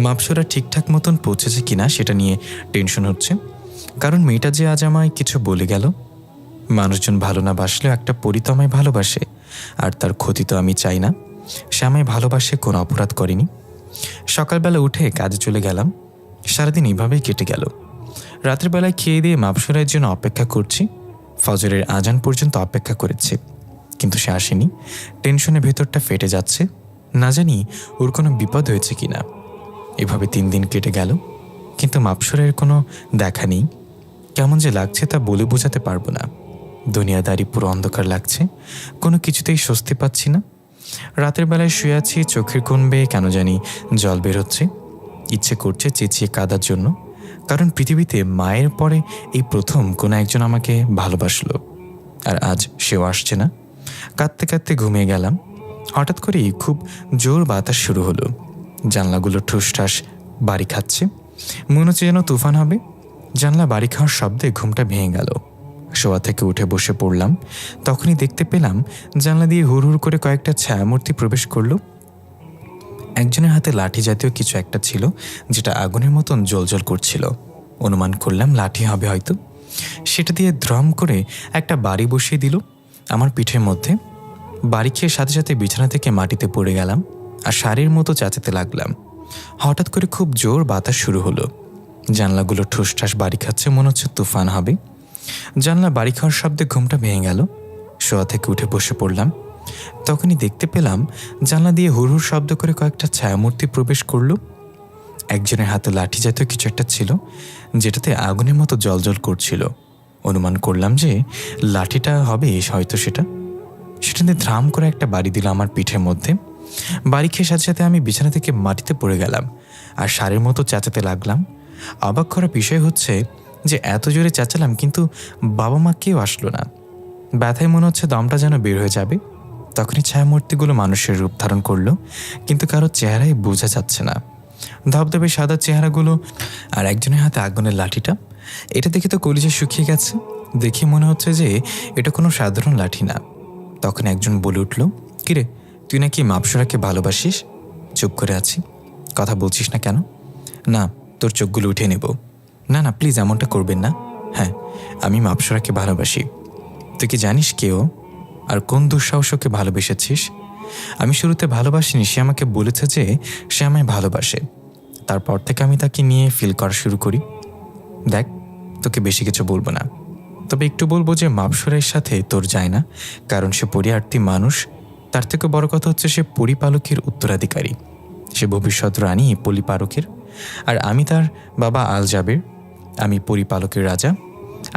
মাপসরা ঠিকঠাক মতন পৌঁছেছে কিনা সেটা নিয়ে টেনশন হচ্ছে, কারণ মেয়েটা যে আজ আমায় কিছু বলে গেল। মানুষজন ভালো না বাসলেও একটা পরি তো আমায় ভালোবাসে, আর তার ক্ষতি তো আমি চাই না। সে আমায় ভালোবাসে, কোনো অপরাধ করেনি। সকালবেলা উঠে কাজে চলে গেলাম। সারাদিন এভাবেই কেটে গেল। রাতের বেলায় খেয়ে দিয়ে মাপসরাইয়ের জন্য অপেক্ষা করছি। ফজরের আজান পর্যন্ত অপেক্ষা করেছি, কিন্তু সে আসেনি। টেনশনে ভেতরটা ফেটে যাচ্ছে, না জানি ওর কোনো বিপদ হয়েছে কিনা। এভাবে 3 দিন কেটে গেল, কিন্তু মাপসরাইয়ের কোনো দেখা নেই। কেমন যে লাগছে তা বলে বোঝাতে পারবো না। দুনিয়াদারি পুরো অন্ধকার লাগছে, কোনো কিছুতেই স্বস্তি পাচ্ছি না। রাতের বেলায় শুয়ে আছি, চোখের কোণ বেয়ে কেন জানি জল বেরোচ্ছে। ইচ্ছে করছে চেঁচিয়ে কাঁদার জন্য, কারণ পৃথিবীতে মায়ের পরে এই প্রথম কোনো একজন আমাকে ভালোবাসলো, আর আজ সেও আসছে না। কাঁদতে কাঁদতে ঘুমিয়ে গেলাম। হঠাৎ করেই খুব জোর বাতাস শুরু হলো। জানলাগুলো ঠুসঠাস বাড়ি খাচ্ছে, মনে হচ্ছে যেন তুফান হবে। জানলা বাড়ি খাওয়ার শব্দে ঘুমটা ভেঙে গেল। শোয়া থেকে উঠে বসে পড়লাম। তখনই দেখতে পেলাম জানলা দিয়ে হুড় হুড় করে কয়েকটা ছায়ামূর্তি প্রবেশ করলো। একজনের হাতে লাঠি জাতীয় কিছু একটা ছিল, যেটা আগুনের মতন জ্বলজ্বল করছিল। অনুমান করলাম লাঠি হবে হয়তো। সেটা দিয়ে দ্রম করে একটা বাড়ি বসিয়ে দিল আমার পিঠের মধ্যে। বাড়ি খেয়ে সাথে সাথে বিছানা থেকে মাটিতে পড়ে গেলাম আর শাড়ির মতো চাচাতে লাগলাম। হঠাৎ করে খুব জোর বাতাস শুরু হলো। জানলাগুলো ঠুসঠাস বাড়ি খাচ্ছে, মনে হচ্ছে তুফান হবে। জানলা বাড়ি খাওয়ার শব্দে ঘুমটা ভেঙে গেল। শোয়া থেকে উঠে বসে পড়লাম। তখনই দেখতে পেলাম জানলা দিয়ে হুড় হুড় শব্দ করে কয়েকটা ছায়ামূর্তি প্রবেশ করলো। একজনের হাতে লাঠি জাতীয় কিছু একটা ছিল, যেটাতে আগুনের মতো জ্বলজ্বল করছিল। অনুমান করলাম যে লাঠিটা হবে হয়তো সেটা দিয়ে ধ্রাম করে একটা বাড়ি দিল আমার পিঠের মধ্যে। বাড়ি খেয়ে সাথে সাথে আমি বিছানা থেকে মাটিতে পড়ে গেলাম আর শাড়ির মতো চেঁচাতে লাগলাম। অবাক করার বিষয় হচ্ছে যে এত জোরে চেঁচালাম, কিন্তু বাবা মা কেউ আসলো না। ব্যথায় মনে হচ্ছে দমটা যেন বের হয়ে যাবে। তখনই ছায়ামূর্তিগুলো মানুষের রূপ ধারণ করলো, কিন্তু কারো চেহারাই বোঝা যাচ্ছে না। ধবধবে সাদা চেহারাগুলো, আর একজনের হাতে আগুনের লাঠিটা। এটা দেখে তো কলিজা শুকিয়ে গেছে। দেখে মনে হচ্ছে যে এটা কোনো সাধারণ লাঠি না। তখন একজন বলে উঠল, কিরে, তুই নাকি মাপসরাকে ভালোবাসিস? চুপ করে আছি। কথা বলছিস না কেন? না, তোর চোখগুলো উঠে নেব। না না, প্লিজ এমনটা করবেন না। হ্যাঁ, আমি মাপসরাকে ভালোবাসি। তুই কি জানিস কেউ আর কোন দুঃসাহসকে ভালোবেসেছিস? আমি শুরুতে ভালোবাসিনি, সে আমাকে বলেছে যে সে আমায় ভালোবাসে। তারপর থেকে আমি তাকে নিয়ে ফিল করা শুরু করি। দেখ, তোকে বেশি কিছু বলবো না, তবে একটু বলবো যে মাপসরের সাথে তোর যায় না, কারণ সে পরিয়ার্থী মানুষ। তার থেকে বড় কথা হচ্ছে সে পরিপালকের উত্তরাধিকারী, সে ভবিষ্যৎ রানী পরিপালকের। আর আমি তার বাবা আল জাবের, আমি পরিপালকের রাজা।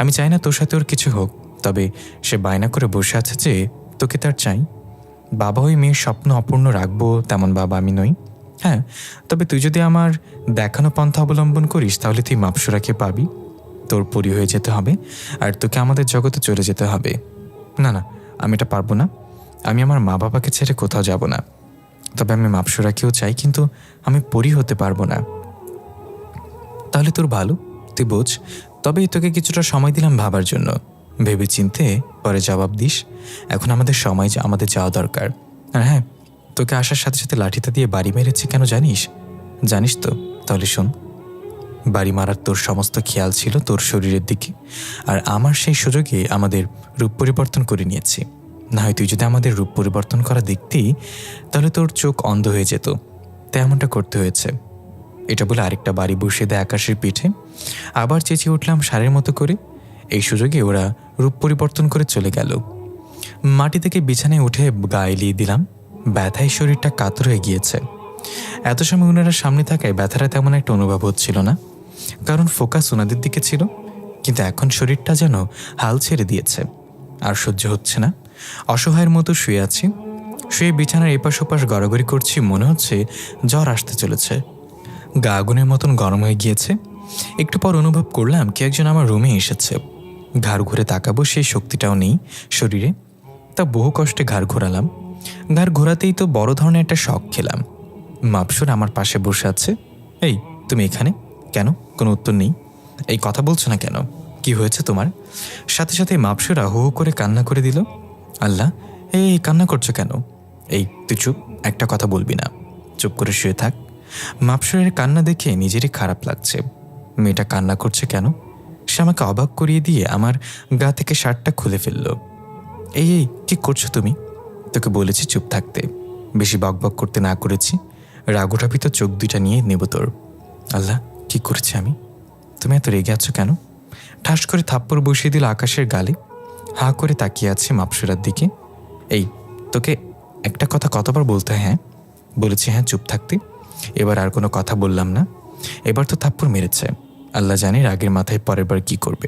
আমি চাই না তোর সাথে ওর কিছু হোক, তবে সে বায়না করে বসে আছে যে তোকে তার চাই। বাবা ওই মেয়ের স্বপ্ন অপূর্ণ রাখবো তেমন বাবা আমি নই। হ্যাঁ, তবে তুই যদি আমার দেখানো পন্থা অবলম্বন করিস তাহলে তুই মাপসরাকে পাবি, তোর পরি হয়ে যেতে হবে, আর তোকে আমাদের জগতে চলে যেতে হবে। না না, আমি এটা পারবো না। আমি আমার মা বাবাকে ছেড়ে কোথাও যাব না। তবে আমি মাপসরাকেও চাই, কিন্তু আমি পরি হতে পারবো না। তাহলে তোর ভালো, তুই বোঝ। তবেই তোকে কিছুটা সময় দিলাম ভাবার জন্য। ভেবে চিনতে পরে জবাব দিস। এখন আমাদের সময় আমাদের যাওয়া দরকার। আর হ্যাঁ, তোকে আসার সাথে সাথে লাঠিটা দিয়ে বাড়ি মেরেছি কেন জানিস? জানিস তো? তাহলে শোন। বাড়ি মারার তোর সমস্ত খেয়াল ছিল তোর শরীরের দিকে, আর আমার সেই সুযোগে আমাদের রূপ পরিবর্তন করে নিয়েছি। না হয় তুই যদি আমাদের রূপ পরিবর্তন করা দেখতি তাহলে তোর চোখ অন্ধ হয়ে যেত, তাই এমনটা করতে হয়েছে। এটা বলে আরেকটা বাড়ি বসিয়ে দেয় আকাশের পিঠে। আবার চেঁচিয়ে উঠলাম সারের মতো করে। এই সুযোগে ওরা রূপ পরিবর্তন করে চলে গেল। মাটি থেকে বিছানায় উঠে গায়ে এলিয়ে দিলাম। ব্যথায় শরীরটা কাতর হয়ে গিয়েছে। এত সময় ওনারা সামনে থাকায় ব্যথাটা তেমন একটা অনুভব হচ্ছিল না, কারণ ফোকাস ওনাদের দিকে ছিল। কিন্তু এখন শরীরটা যেন হাল ছেড়ে দিয়েছে, আর সহ্য হচ্ছে না। অসহায়ের মতো শুয়ে আছি। শুয়ে বিছানার এপাশ ওপাশ গড়াগড়ি করছি, মনে হচ্ছে জ্বর আসতে চলেছে। গা আগুনের মতন গরম হয়ে গিয়েছে। একটু পর অনুভব করলাম কেউ একজন আমার রুমে এসেছে। ঘাড় ঘুরে তাকাবো সেই শক্তিটাও নেই শরীরে, তা বহু কষ্টে ঘাড় ঘোরালাম। ঘাড় ঘোরাতেই তো বড় ধরনের একটা শক খেলাম। মাপসুর আমার পাশে বসে আছে। এই, তুমি এখানে কেন? কোনো উত্তর নেই। এই, কথা বলছো না কেন? কি হয়েছে তোমার? সাথে সাথে মাপসুরা হু হু করে কান্না করে দিল। আল্লাহ, এই কান্না করছো কেন? এই, তুই চুপ, একটা কথা বলবি না, চুপ করে শুয়ে থাক। মাপসুরের কান্না দেখে নিজেরই খারাপ লাগছে। মেয়েটা কান্না করছে কেন? সে আমাকে অবাক করিয়ে দিয়ে আমার গা থেকে শার্টটা খুলে ফেলল। এই এই, কি করছো তুমি? তোকে বলেছি চুপ থাকতে, বেশি বকবক করতে না করেছি? রাগুটাপিত চোখ দুইটা নিয়ে নেব তোর। আল্লাহ, কি করেছি আমি? তুমি এত রেগে আছো কেন? ঠাস করে থাপ্পড় বসিয়ে দিল আকাশের গালে। হা করে তাকিয়ে আছে মাপসুরার দিকে। এই, তোকে একটা কথা কতবার বলতে? হ্যাঁ বলেছি, হ্যাঁ চুপ থাকতে। এবার আর কোনো কথা বললাম না। এবার তো থাপ্পড় মেরেছে, আল্লাহ জানে রাগের মাথায় পরের বার কি করবে।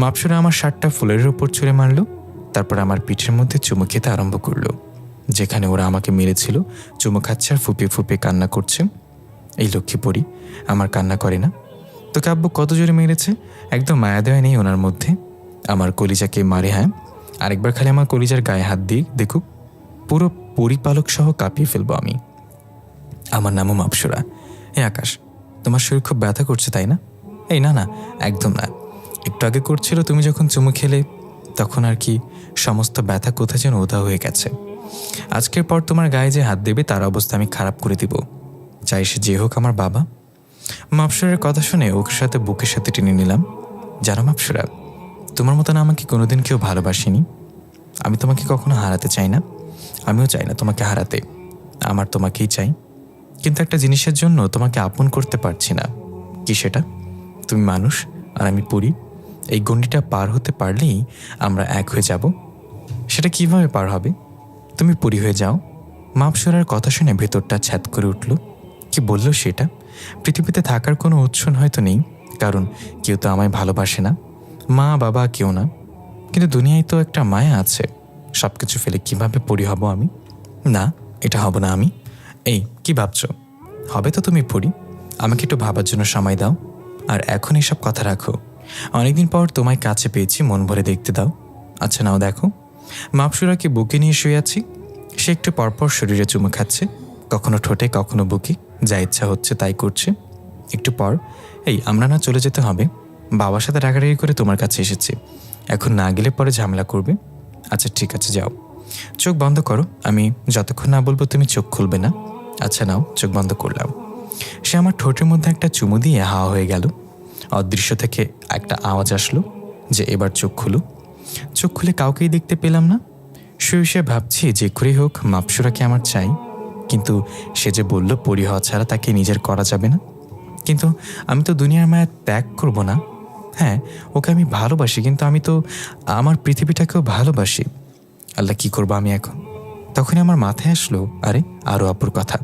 মাপসুরা আমার শার্টটা ফুলের উপর ছুঁড়ে মারল, তারপর আমার পিঠের মধ্যে চুমু খেতে আরম্ভ করলো। যেখানে ওরা আমাকে মেরেছিল চুমু খাচ্ছে আর ফুপিয়ে ফুপিয়ে কান্না করছে। এই লক্ষ্মী পরি আমার কান্না করে না। তোকে আব্বু কত জোরে মেরেছে, একদম মায়া দেওয়া নেই ওনার মধ্যে। আমার কলিজাকে মারে। হ্যাঁ, আরেকবার খালি আমার কলিজার গায়ে হাত দিয়ে দেখুক, পুরো পরিপালক সহ কাঁপিয়ে ফেলবো আমি। আমার নামও মাপসুরা। আকাশ, তোমার শরীর খুব ব্যথা করছে তাই না? এই না না, একদম না। একটু আগে করছিল, তুমি যখন চুমু খেলে তখন আর কি সমস্ত ব্যথা কোথায় যেন উধাও হয়ে গেছে। আজকের পর তোমার গায়ে যে হাত দেবে তার অবস্থা আমি খারাপ করে দিব, চাই সে যে হোক আমার বাবা। মাপসুরের কথা শুনে ওর সাথে বুকের সাথে টেনে নিলাম। জানো মাপসুরা, তোমার মতন আমাকে কোনোদিন কেউ ভালোবাসেনি। আমি তোমাকে কখনো হারাতে চাই না, আমিও চাই না তোমাকে হারাতে। আমার তোমাকেই চাই, কিন্তু একটা জিনিসের জন্য তোমাকে আপন করতে পারছি না। কি সেটা? তুমি মানুষ আর আমি পরি। এই গণ্ডিটা পার হতে পারলেই আমরা এক হয়ে যাব। সেটা কিভাবে পার হবে? তুমি পরি হয়ে যাও। মাপসুরার কথা শুনে ভেতরটা ছ্যাদ করে উঠল। কি বলল সেটা? পৃথিবীতে থাকার কোনো উৎসন হয়তো নেই, কারণ কেউ তো আমায় ভালোবাসে না, মা বাবা কেউ না। কিন্তু দুনিয়ায় তো একটা মায়া আছে। সব কিছু ফেলে কিভাবে পরি হব আমি? না, এটা হব না আমি। এই, কি ভাবছো? হবে তো তুমি পরি। আমাকে একটু ভাবার জন্য সময় দাও। আর এখন এসব কথা রাখো। অনেকদিন পর তোমায় কাছে পেয়েছি, মন ভরে দেখতে দাও। আচ্ছা নাও দেখো। মাপসুরাকে বুকে নিয়ে শুয়ে আছি। সে একটু পরপর শরীরে চুমু খাচ্ছে, কখনো ঠোঁটে কখনো বুকে, যা ইচ্ছা হচ্ছে তাই করছে। একটু পর, এই আমরা না চলে যেতে হবে? বাবার সাথে রাগারাগি করে তোমার কাছে এসেছি, এখন না গেলে পরে ঝামেলা করবে। আচ্ছা ঠিক আছে, যাও। চোখ বন্ধ করো, আমি যতক্ষণ না বলবো তুমি চোখ খুলবে না। আচ্ছা নাও, চোখ বন্ধ করলাম। সে আমার ঠোঁটের মধ্যে একটা চুমু দিয়ে হাওয়া হয়ে গেল। অদৃশ্য থেকে একটা আওয়াজ আসলো যে এবার চোখ খুলো। চোখ খুলে কাউকেই দেখতে পেলাম না। শুয়ে শুয়ে ভাবছি যে করেই হোক মাপসুরাকে আমার চাই, কিন্তু সে যে বলল পরি হওয়া ছাড়া তাকে নিজের করা যাবে না। কিন্তু আমি তো দুনিয়ার মায়া ত্যাগ করব না। হ্যাঁ, ওকে আমি ভালোবাসি, কিন্তু আমি তো আমার পৃথিবীটাকেও ভালোবাসি। আল্লাহ, কি করবো আমি এখন? তখনই আমার মাথায় আসলো, আরে আরও আপুর কথা,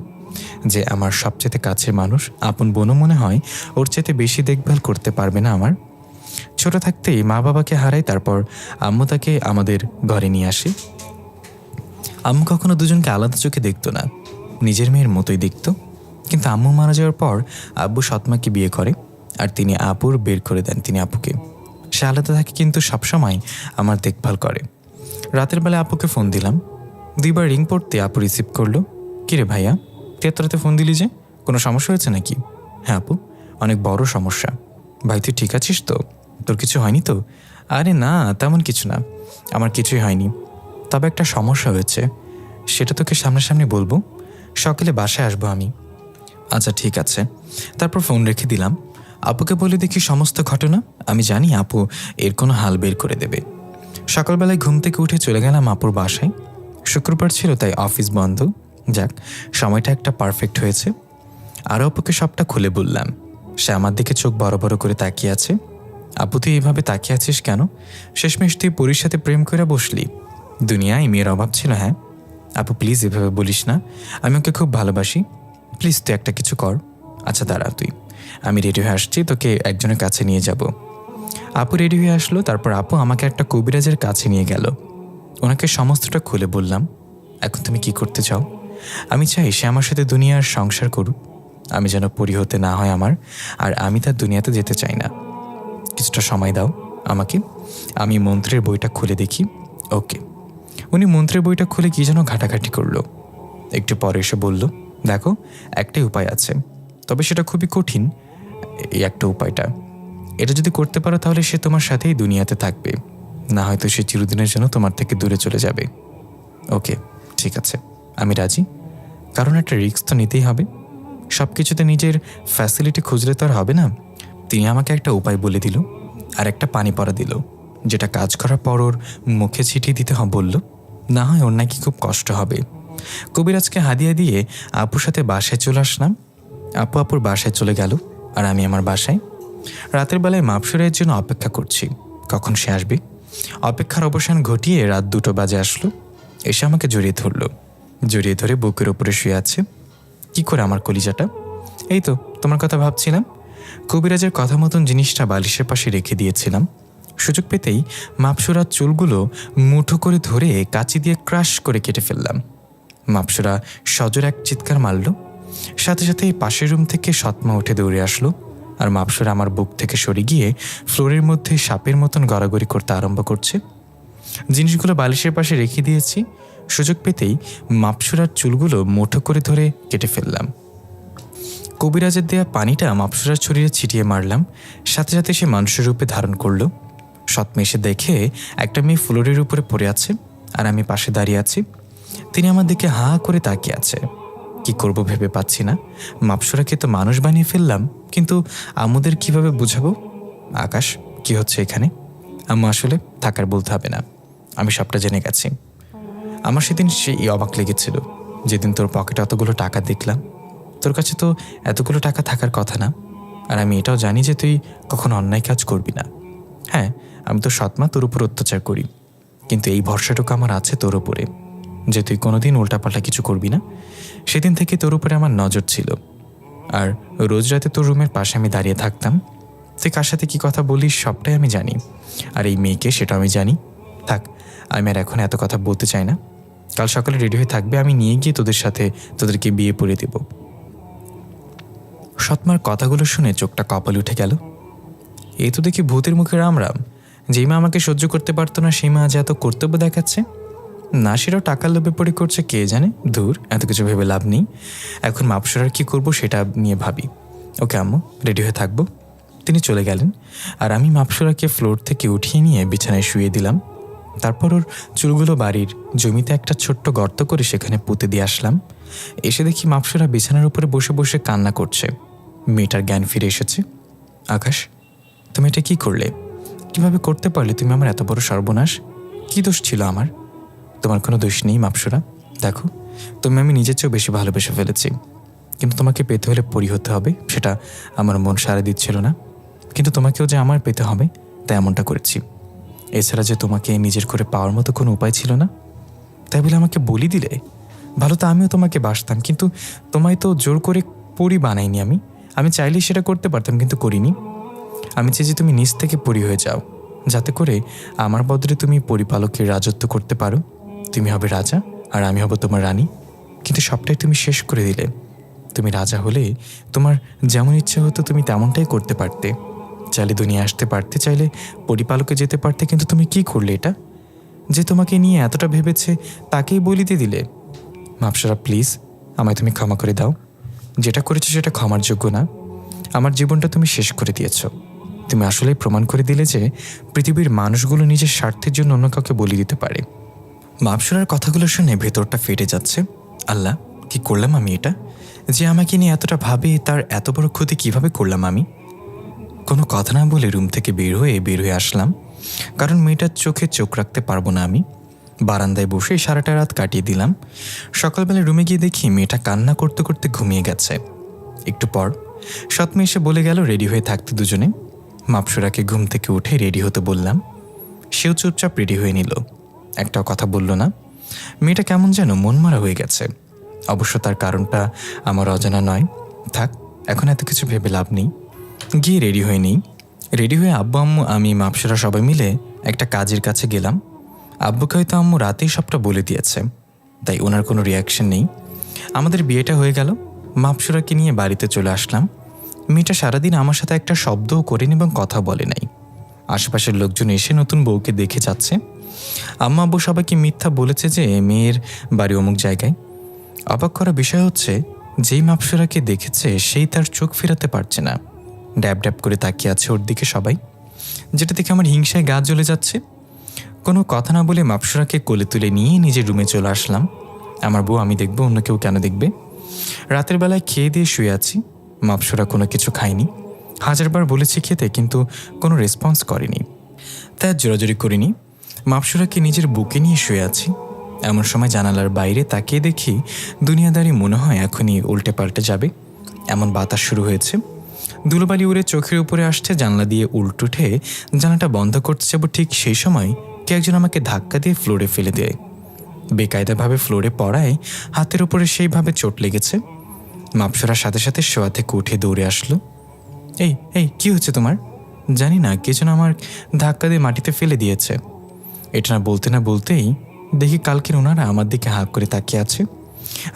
যে আমার সবচেয়ে কাছের মানুষ, আপন বোনও মনে হয় ওর চেয়ে বেশি দেখভাল করতে পারবে না আমার। ছোট থাকতেই মা বাবাকে হারাই, তারপর আম্মু তাকে আমাদের ঘরে নিয়ে আসে। আম্মু কখনো দুজনকে আলাদা চোখে দেখতো না, নিজের মেয়ের মতোই দেখত। কিন্তু আম্মু মারা যাওয়ার পর আব্বু সৎমাকে বিয়ে করে, আর তিনি আপুর বের করে দেন তিনি আপুকে। সে আলাদা থাকে কিন্তু সবসময় আমার দেখভাল করে। রাতের বেলা আপুকে ফোন দিলাম, 2বার রিং পড়তে আপু রিসিভ করলো। কিরে ভাইয়া, তুই এত রাতে ফোন দিলি যে, কোনো সমস্যা হয়েছে নাকি? হ্যাঁ আপু, অনেক বড় সমস্যা। ভাই তুই ঠিক আছিস তো? তোর কিছু হয়নি তো? আরে না, তেমন কিছু না, আমার কিছুই হয়নি, তবে একটা সমস্যা হয়েছে, সেটা তোকে সামনাসামনি বলবো। সকালে বাসায় আসবো আমি। আচ্ছা ঠিক আছে। তারপর ফোন রেখে দিলাম। আপুকে বলে দেখি সমস্ত ঘটনা। আমি জানি আপু এর কোনো হাল বের করে দেবে। সকালবেলায় ঘুম থেকে উঠে চলে গেলাম আপুর বাসায়। শুক্রবার ছিল, তাই অফিস বন্ধ। যাক, সময়টা একটা পারফেক্ট হয়েছে। আরও আপুকে সবটা খুলে বললাম। সে আমার দিকে চোখ বড় বড় করে তাকিয়ে আছে। আপু তুই এইভাবে তাকিয়ে আছিস কেন? শেষমেশ তুই পরীর সাথে প্রেম করে বসলি। দুনিয়ায় মেয়ের অভাব ছিল? হ্যাঁ আপু, প্লিজ এভাবে বলিস না, আমি ওকে খুব ভালোবাসি। প্লিজ তুই একটা কিছু কর। আচ্ছা দাঁড়া তুই, আমি রেডি হয়ে আসছি, তোকে একজনের কাছে নিয়ে যাব। আপু রেডি হয়ে আসলো। তারপর আপু আমাকে একটা কবিরাজের কাছে নিয়ে গেল। ওনাকে সমস্তটা খুলে বললাম। এখন তুমি কি করতে চাও? আমি চাই সে আমার সাথে দুনিয়ার সংসার করুক, আমি যেন পরি হতে না হয় আমার, আর আমি তার দুনিয়াতে যেতে চাই না। কিছুটা সময় দাও আমাকে, আমি মন্ত্রের বইটা খুলে দেখি। ওকে। উনি মন্ত্রের বইটা খুলে কি যেন ঘাটাঘাটি করলো। একটু পরে এসে বলল, দেখো একটাই উপায় আছে, তবে সেটা খুবই কঠিন। এই একটা উপায়টা, এটা যদি করতে পারো তাহলে সে তোমার সাথেই দুনিয়াতে থাকবে, না হয়তো সে চিরদিনের জন্য তোমার থেকে দূরে চলে যাবে। ওকে ঠিক আছে, আমি রাজি, কারণ একটা রিস্ক তো নিতেই হবে। সব কিছুতে নিজের ফ্যাসিলিটি খুঁজলে তো আর হবে না। তিনি আমাকে একটা উপায় বলে দিল, আর একটা পানি পড়া দিল, যেটা কাজ করার পর ওর মুখে ছিটিয়ে দিতে বলল, না হয় ওর নাকি খুব কষ্ট হবে। কবিরাজকে হাদিয়া দিয়ে আপুর সাথে বাসায় চলে আসলাম। আপু আপুর বাসায় চলে গেল, আর আমি আমার বাসায়। রাতের বেলায় মাপসুরের জন্য অপেক্ষা করছি, কখন সে আসবে। অপেক্ষার অবসান ঘটিয়ে রাত 2টো বাজে আসলো। এসে আমাকে জড়িয়ে ধরল, জড়িয়ে ধরে বুকের ওপরে শুয়ে আছে। কি করে আমার কলিজাটা? এই তো তোমার কথা ভাবছিলাম। কবিরাজের কথা মতন জিনিসটা বালিশের পাশে রেখে দিয়েছিলাম। সুযোগ পেতেই মাপসুরার চুলগুলো মুঠো করে ধরে কাঁচি দিয়ে ক্রাশ করে কেটে ফেললাম। মাপসুরা সজোর এক চিৎকার মারল। সাথে সাথে পাশের রুম থেকে সৎমা উঠে দৌড়ে আসলো, আর মাপসুরা আমার বুক থেকে সরে গিয়ে ফ্লোরের মধ্যে সাপের মতন গড়াগড়ি করতে আরম্ভ করছে। জিনিসগুলো বালিশের পাশে রেখে দিয়েছি। সুযোগ পেতেই মাপসুরার চুলগুলো মুঠো করে ধরে কেটে ফেললাম। কবিরাজের দেয়া পানিটা মাপসুরার শরীরে ছিটিয়ে মারলাম। সাথে সাথে সে মানুষের রূপে ধারণ করলো। সৎমা এসে দেখে একটা মেয়ে ফ্লোরের উপরে পড়ে আছে, আর আমি পাশে দাঁড়িয়ে আছি। তিনি আমার দিকে হা করে তাকিয়ে আছে। কি করব ভেবে পাচ্ছি না। মাপসুরাকে তো মানুষ বানিয়ে ফেললাম, কিন্তু আম্মুদের কিভাবে বুঝাবো? আকাশ, কি হচ্ছে এখানে? আম্মু আসলে থাকার বলতে হবে না, আমি সবটা জেনে গেছি। আমার সেদিন সেই অবাক লেগেছিল, যেদিন তোর পকেটে অতগুলো টাকা দেখলাম। তোর কাছে তো এতগুলো টাকা থাকার কথা না, আর আমি এটাও জানি যে তুই কখনো অন্যায় কাজ করবি না। হ্যাঁ, আমি তো সৎমা তোর উপর অত্যাচার করি, কিন্তু এই ভরসাটুকু আমার আছে তোর উপরে, যে তুই কোনোদিন উল্টাপাল্টা কিছু করবি না। সেদিন থেকে তোর উপরে আমার নজর ছিল, আর রোজ রাতে তোর রুমের পাশে আমি দাঁড়িয়ে থাকতাম। তুই কার সাথে কী কথা বলিস সবটাই আমি জানি, আর এই মেয়েকে সেটা আমি জানি। থাক, আমি আর এখন এত কথা বলতে চাই না। কাল সকালে রেডি হয়ে থাকবে, আমি নিয়ে গিয়ে তোদেরকে বিয়ে পড়িয়ে দেব। সৎমার কথাগুলো শুনে চোখটা কপালে উঠে গেল। এই তো দেখি ভূতের মুখে রাম রাম। যেই মা আমাকে সহ্য করতে পারতো না, সেই মা আজ এত কর্তব্য দেখাচ্ছে। না সেটাও টাকার লোভে পড়ে করছে, কে জানে। দূর, এত কিছু ভেবে লাভ নেই। এখন মাপসরার কি করব সেটা নিয়ে ভাবি। ওকে আম্মু, রেডি হয়ে থাকবো। তিনি চলে গেলেন, আর আমি মাপসরাকে ফ্লোর থেকে উঠিয়ে নিয়ে বিছানায় শুয়ে দিলাম। তারপর ওর চুলগুলো বাড়ির জমিতে একটা ছোট্ট গর্ত করে সেখানে পুঁতে দিয়ে আসলাম। এসে দেখি মাপসরা বিছানার উপরে বসে বসে কান্না করছে। মেয়েটার জ্ঞান ফিরে এসেছে। আকাশ, তুমি এটা কি করলে? কিভাবে করতে পারলে তুমি আমার এত বড় সর্বনাশ? কি দোষ ছিল আমার? তোমার কোনো দোষ নেই মাপসরা। দেখো, তুমি আমি নিজের চেয়েও বেশি ভালোবেসে ফেলেছি, কিন্তু তোমাকে পেতে হলে পরি হতে হবে, সেটা আমার মন সাড়া দিচ্ছিল না। কিন্তু তোমাকেও যে আমার পেতে হবে তাই এমনটা করেছি। এছাড়া যে তোমাকে নিজের করে পাওয়ার মতো কোনো উপায় ছিল না, তাই বলে আমাকে বলি দিলে। ভালো তো আমিও তোমাকে বাসতাম, কিন্তু তোমায় তো জোর করে পরি বানাইনি আমি। আমি চাইলেই সেটা করতে পারতাম, কিন্তু করিনি। আমি চাই যে তুমি নিজ থেকে পরি হয়ে যাও, যাতে করে আমার বদলে তুমি পরিপালকের রাজত্ব করতে পারো। তুমি হবে রাজা আর আমি হব তোমার রানী। কিন্তু সবটাই তুমি শেষ করে দিলে। তুমি রাজা হলে তোমার যেমন ইচ্ছে হতো তুমি তেমনটাই করতে পারতে। চাইলে দুনিয়া আসতে পারতে, চাইলে পরিপালকে যেতে পারতে, কিন্তু তুমি কি করলে এটা? যে তোমাকে নিয়ে এতটা ভেবেছে তাকেই বলিতে দিলে। মাপসরা, প্লিজ আমায় তুমি ক্ষমা করে দাও। যেটা করেছো সেটা ক্ষমার যোগ্য না। আমার জীবনটা তুমি শেষ করে দিয়েছ। তুমি আসলেই প্রমাণ করে দিলে যে পৃথিবীর মানুষগুলো নিজের স্বার্থের জন্য অন্য কাউকে বলি দিতে পারে। মাপসরার কথাগুলো শুনে ভেতরটা ফেটে যাচ্ছে। আল্লাহ, কি করলাম আমি এটা? যে আমাকে নিয়ে এতটা ভাবে তার এত বড় ক্ষতি কিভাবে করলাম আমি? কোনো কথা না বলে রুম থেকে বের হয়ে আসলাম, কারণ মেয়েটার চোখে চোখ রাখতে পারবো না আমি। বারান্দায় বসে সারাটা রাত কাটিয়ে দিলাম। সকালবেলা রুমে গিয়ে দেখি মেয়েটা কান্না করতে করতে ঘুমিয়ে গেছে। একটু পর সৎমে এসে বলে গেল রেডি হয়ে থাকতে দুজনে। মাপসরাকে ঘুম থেকে উঠে রেডি হতে বললাম। সেও চুপচাপ রেডি হয়ে নিল, একটাও কথা বলল না। মেয়েটা কেমন যেন মনমারা হয়ে গেছে। অবশ্য তার কারণটা আমার অজানা নয়। থাক, এখন এত কিছু ভেবে লাভ নেই। গিয়ে রেডি হয়ে নিই। রেডি হয়ে আব্বু আম্মু আমি মাপসরা সবাই মিলে একটা কাজের কাছে গেলাম। আব্বুকে হয়তো আম্মু রাতেই সবটা বলে দিয়েছে, তাই ওনার কোনো রিয়াকশন নেই। আমাদের বিয়েটা হয়ে গেল। মাপসরাকে নিয়ে বাড়িতে চলে আসলাম। মেয়েটা সারাদিন আমার সাথে একটা শব্দও করেনি এবং কথা বলে নাই। আশেপাশের লোকজন এসে নতুন বউকে দেখে যাচ্ছে। আম্মা আব্বু সবাইকে মিথ্যা বলেছে যে মেয়ের বাড়ি অমুক জায়গায়। অবাক করা বিষয় হচ্ছে, যেই মাপসরাকে দেখেছে সেই তার চোখ ফেরাতে পারছে না। ড্যাব ড্যাব করে তাকিয়ে আছে ওর দিকে সবাই, যেটা দেখে আমার হিংসায় গা জ্বলে যাচ্ছে। কোনো কথা না বলে মাপসরাকে কোলে তুলে নিয়ে নিজের রুমে চলে আসলাম। আমার বউ আমি দেখবো, অন্য কেউ কেন দেখবে? রাতের বেলায় খেয়ে দিয়ে শুয়ে আছি। মাপসরা কোনো কিছু খায়নি। হাজারবার বলেছি খেতে, কিন্তু কোনো রেসপন্স করেনি, তাই জোরাজোরি করিনি। মাপসরাকে নিজের বুকে নিয়ে শুয়ে আছি। এমন সময় জানালার বাইরে তাকিয়ে দেখি দুনিয়াদারি মনে হয় এখনই উল্টে পাল্টে যাবে, এমন বাতাস শুরু হয়েছে। ধুলোবালি উড়ে চোখের উপরে আসছে। জানলা দিয়ে উল্টো উঠে জানালাটা বন্ধ করতে যাব, ঠিক সেই সময় কে একজন আমাকে ধাক্কা দিয়ে ফ্লোরে ফেলে দেয়। বেকায়দাভাবে ফ্লোরে পড়ায় হাতের উপরে সেইভাবে চোট লেগেছে। মাপসরার সাথে সাথে শোয়া থেকে উঠে দৌড়ে আসলো। এই এই কি হচ্ছে তোমার? জানি না, কে যেন আমার ধাক্কা দিয়ে মাটিতে ফেলে দিয়েছে। এটা না বলতেই দেখি কালকের ওনারা আমার দিকে হাঁ করে তাকিয়ে আছে।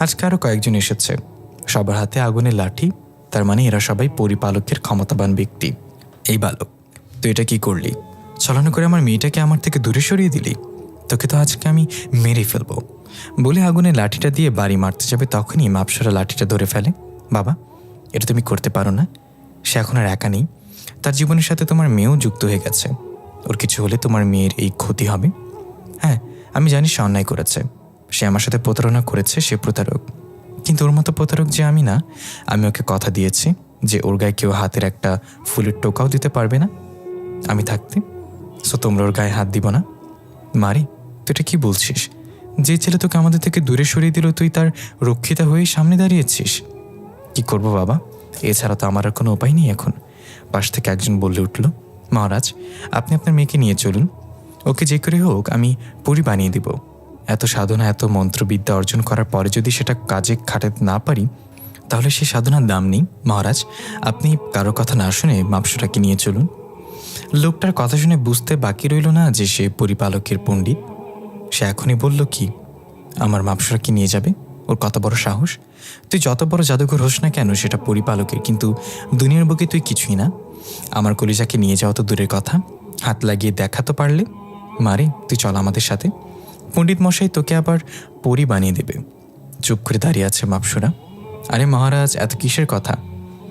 আজকে আরও কয়েকজন এসেছে, সবার হাতে আগুনের লাঠি। তার মানে এরা সবাই পরিপালকের ক্ষমতাবান ব্যক্তি। এই বালক, তুই এটা কি করলি? ছলনা করে আমার মেয়েটাকে আমার থেকে দূরে সরিয়ে দিলি। তোকে তো আজকে আমি মেরে ফেলবো বলে আগুনের লাঠিটা দিয়ে বাড়ি মারতে যাবে, তখনই মাপসরা লাঠিটা ধরে ফেলে। বাবা, এটা তুমি করতে পারো না। সে এখন আর একা নেই, তার জীবনের সাথে তোমার মেয়েও যুক্ত হয়ে গেছে। ওর কিছু হলে তোমার মেয়ের এই ক্ষতি হবে। হ্যাঁ, আমি জানি সে অন্যায় করেছে, সে আমার সাথে প্রতারণা করেছে, সে প্রতারক। কিন্তু ওর মতো প্রতারক যে আমি না। আমি ওকে কথা দিয়েছি যে ওর গায়ে কেউ হাতের একটা ফুলের টোকাও দিতে পারবে না আমি থাকতে। সো তোমরা ওর গায়ে হাত দিব না। মারি, তুই এটা কি বলছিস? যে ছেলে তোকে আমাদের থেকে দূরে সরিয়ে দিল, তুই তার রক্ষিতা হয়েই সামনে দাঁড়িয়েছিস। কি করব বাবা, এছাড়া তো আমার আর কোনো উপায় নেই এখন। পাশ থেকে একজন বলে উঠল, মহারাজ, আপনি আপনার মেয়েকে নিয়ে চলুন। ওকে যে করে হোক আমি পরি বানিয়ে দিব। এত সাধনা, এত মন্ত্রবিদ্যা অর্জন করার পরে যদি সেটা কাজে খাটাতে না পারি, তাহলে সে সাধনার দাম নেই। মহারাজ, আপনি কারো কথা না শুনে মাপসরাকে নিয়ে চলুন। লোকটার কথা শুনে বুঝতে বাকি রইল না যে সে পরিপালকের পণ্ডিত। সে এখনই বলল, কি আমার মাপসরাকে নিয়ে যাবে? ওর কত বড় সাহস! তুই যত বড় জাদুঘর হোস না কেন, সেটা পরিপালকের, কিন্তু দুনিয়ার বুকে তুই কিছুই না। আমার কলিজাকে নিয়ে যাওয়া তো দূরের কথা, হাত লাগিয়ে দেখা তো পারলে। মারে, তুই চল আমাদের সাথে। পণ্ডিত মশাই তোকে আবার পরি বানিয়ে দেবে। চুপ করে দাঁড়িয়ে আছে মাপসরা। আরে মহারাজ, এত কিসের কথা?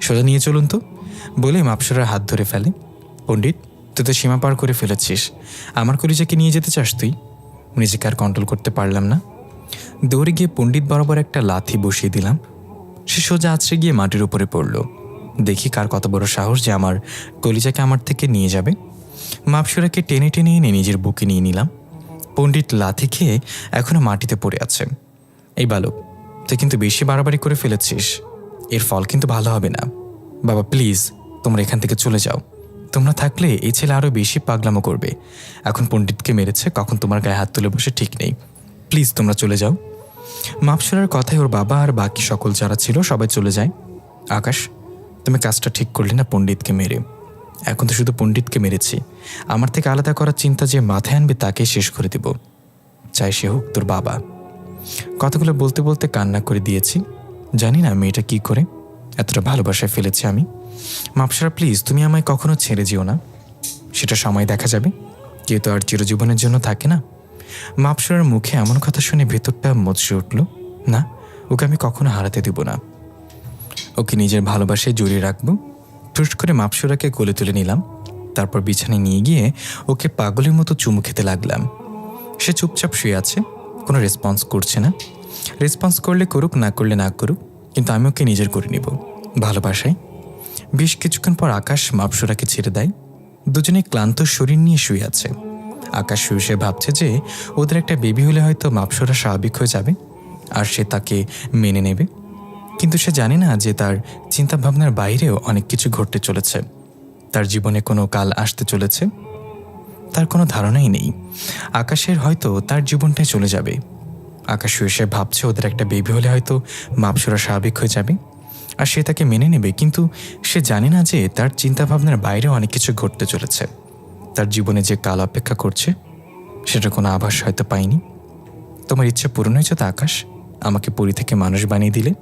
সোজা নিয়ে চলুন তো বলে মাপসরার হাত ধরে ফেলে। পণ্ডিত, তুই তো সীমা পার করে ফেলেছিস। আমার কলিজাকে নিয়ে যেতে চাস তুই? নিজেকে আর কন্ট্রোল করতে পারলাম না, দৌড়ে গিয়ে পণ্ডিত বরাবর একটা লাথি বসিয়ে দিলাম। সে সোজা আছড়ে গিয়ে মাটির উপরে পড়ল। দেখি কার কত বড় সাহস যে আমার কলিজাকে আমার থেকে নিয়ে যাবে। মাপসুরাকে টেনে টেনে এনে নিজের বুকে নিয়ে নিলাম। পণ্ডিত লাথি খেয়ে এখনো মাটিতে পড়ে আছে। এই বালক, তুই কিন্তু বেশি বাড়াবাড়ি করে ফেলেছিস, এর ফল কিন্তু ভালো হবে না। বাবা প্লিজ, তোমরা এখান থেকে চলে যাও। তোমরা থাকলে এই ছেলে আরও বেশি পাগলামো করবে। এখন পণ্ডিতকে মেরেছে, কখন তোমার গায়ে হাত তুলে বসে ঠিক নেই। প্লিজ তোমরা চলে যাও। মাপসুরার কথায় ওর বাবা আর বাকি সকল যারা ছিল সবাই চলে যায়। আকাশ, তুমি কাজটা ঠিক করলে না পণ্ডিতকে মেরে। এখন তো শুধু পণ্ডিতকে মেরেছি, আমার থেকে আলাদা করার চিন্তা যে মাথায় আনবে তাকে শেষ করে দেব, চাই সে হোক তোর বাবা। কথাগুলো বলতে বলতে কান্না করে দিয়েছি। জানি না মেয়েটা কি করে এতটা ভালোবাসায় ফেলেছে আমি। মাপসুরা প্লিজ, তুমি আমায় কখনো ছেড়ে যেও না। সেটা সময় দেখা যাবে, কেউ তো আর চিরজীবনের জন্য থাকে না। মাপসুরার মুখে এমন কথা শুনে ভেতরটা মচড়ে উঠল। না, ওকে আমি কখনো হারাতে দেব না। ওকে নিজের ভালোবাসায় জড়িয়ে রাখবো। ঠুস করে মাপসুরাকে কোলে তুলে নিলাম। তারপর বিছানায় নিয়ে গিয়ে ওকে পাগলের মতো চুমু খেতে লাগলাম। সে চুপচাপ শুয়ে আছে, কোনো রেসপন্স করছে না। রেসপন্স করলে করুক, না করলে না করুক, কিন্তু আমি ওকে নিজের করে নিব ভালোবাসায়। বেশ কিছুক্ষণ পর আকাশ মাপসুরাকে ছেড়ে দেয়। দুজনে ক্লান্ত শরীর নিয়ে শুয়ে আছে। আকাশ শুয়ে সে ভাবছে যে ওদের একটা বেবি হলে হয়তো মাপসুরা স্বাভাবিক হয়ে যাবে আর সে তাকে মেনে নেবে। কিন্তু সে জানে না যে তার চিন্তাভাবনার বাইরেও অনেক কিছু ঘটতে চলেছে। তার জীবনে কোনো কাল আসতে চলেছে, তার কোনো ধারণাই নেই। আকাশের হয়তো তার জীবনটাই চলে যাবে। আকাশ শুয়ে সে ভাবছে ওদের একটা বেবি হলে হয়তো মাপসুরা স্বাভাবিক হয়ে যাবে আর সে তাকে মেনে নেবে। কিন্তু সে জানে না যে তার চিন্তাভাবনার বাইরেও অনেক কিছু ঘটতে চলেছে। তার জীবনে যে কাল অপেক্ষা করছে সেটা কোনো আভাস হয়তো পায়নি। তোমার ইচ্ছে পূরণ হয়েছে তো আকাশ, আমাকে পরি থেকে মানুষ বানিয়ে দিলে,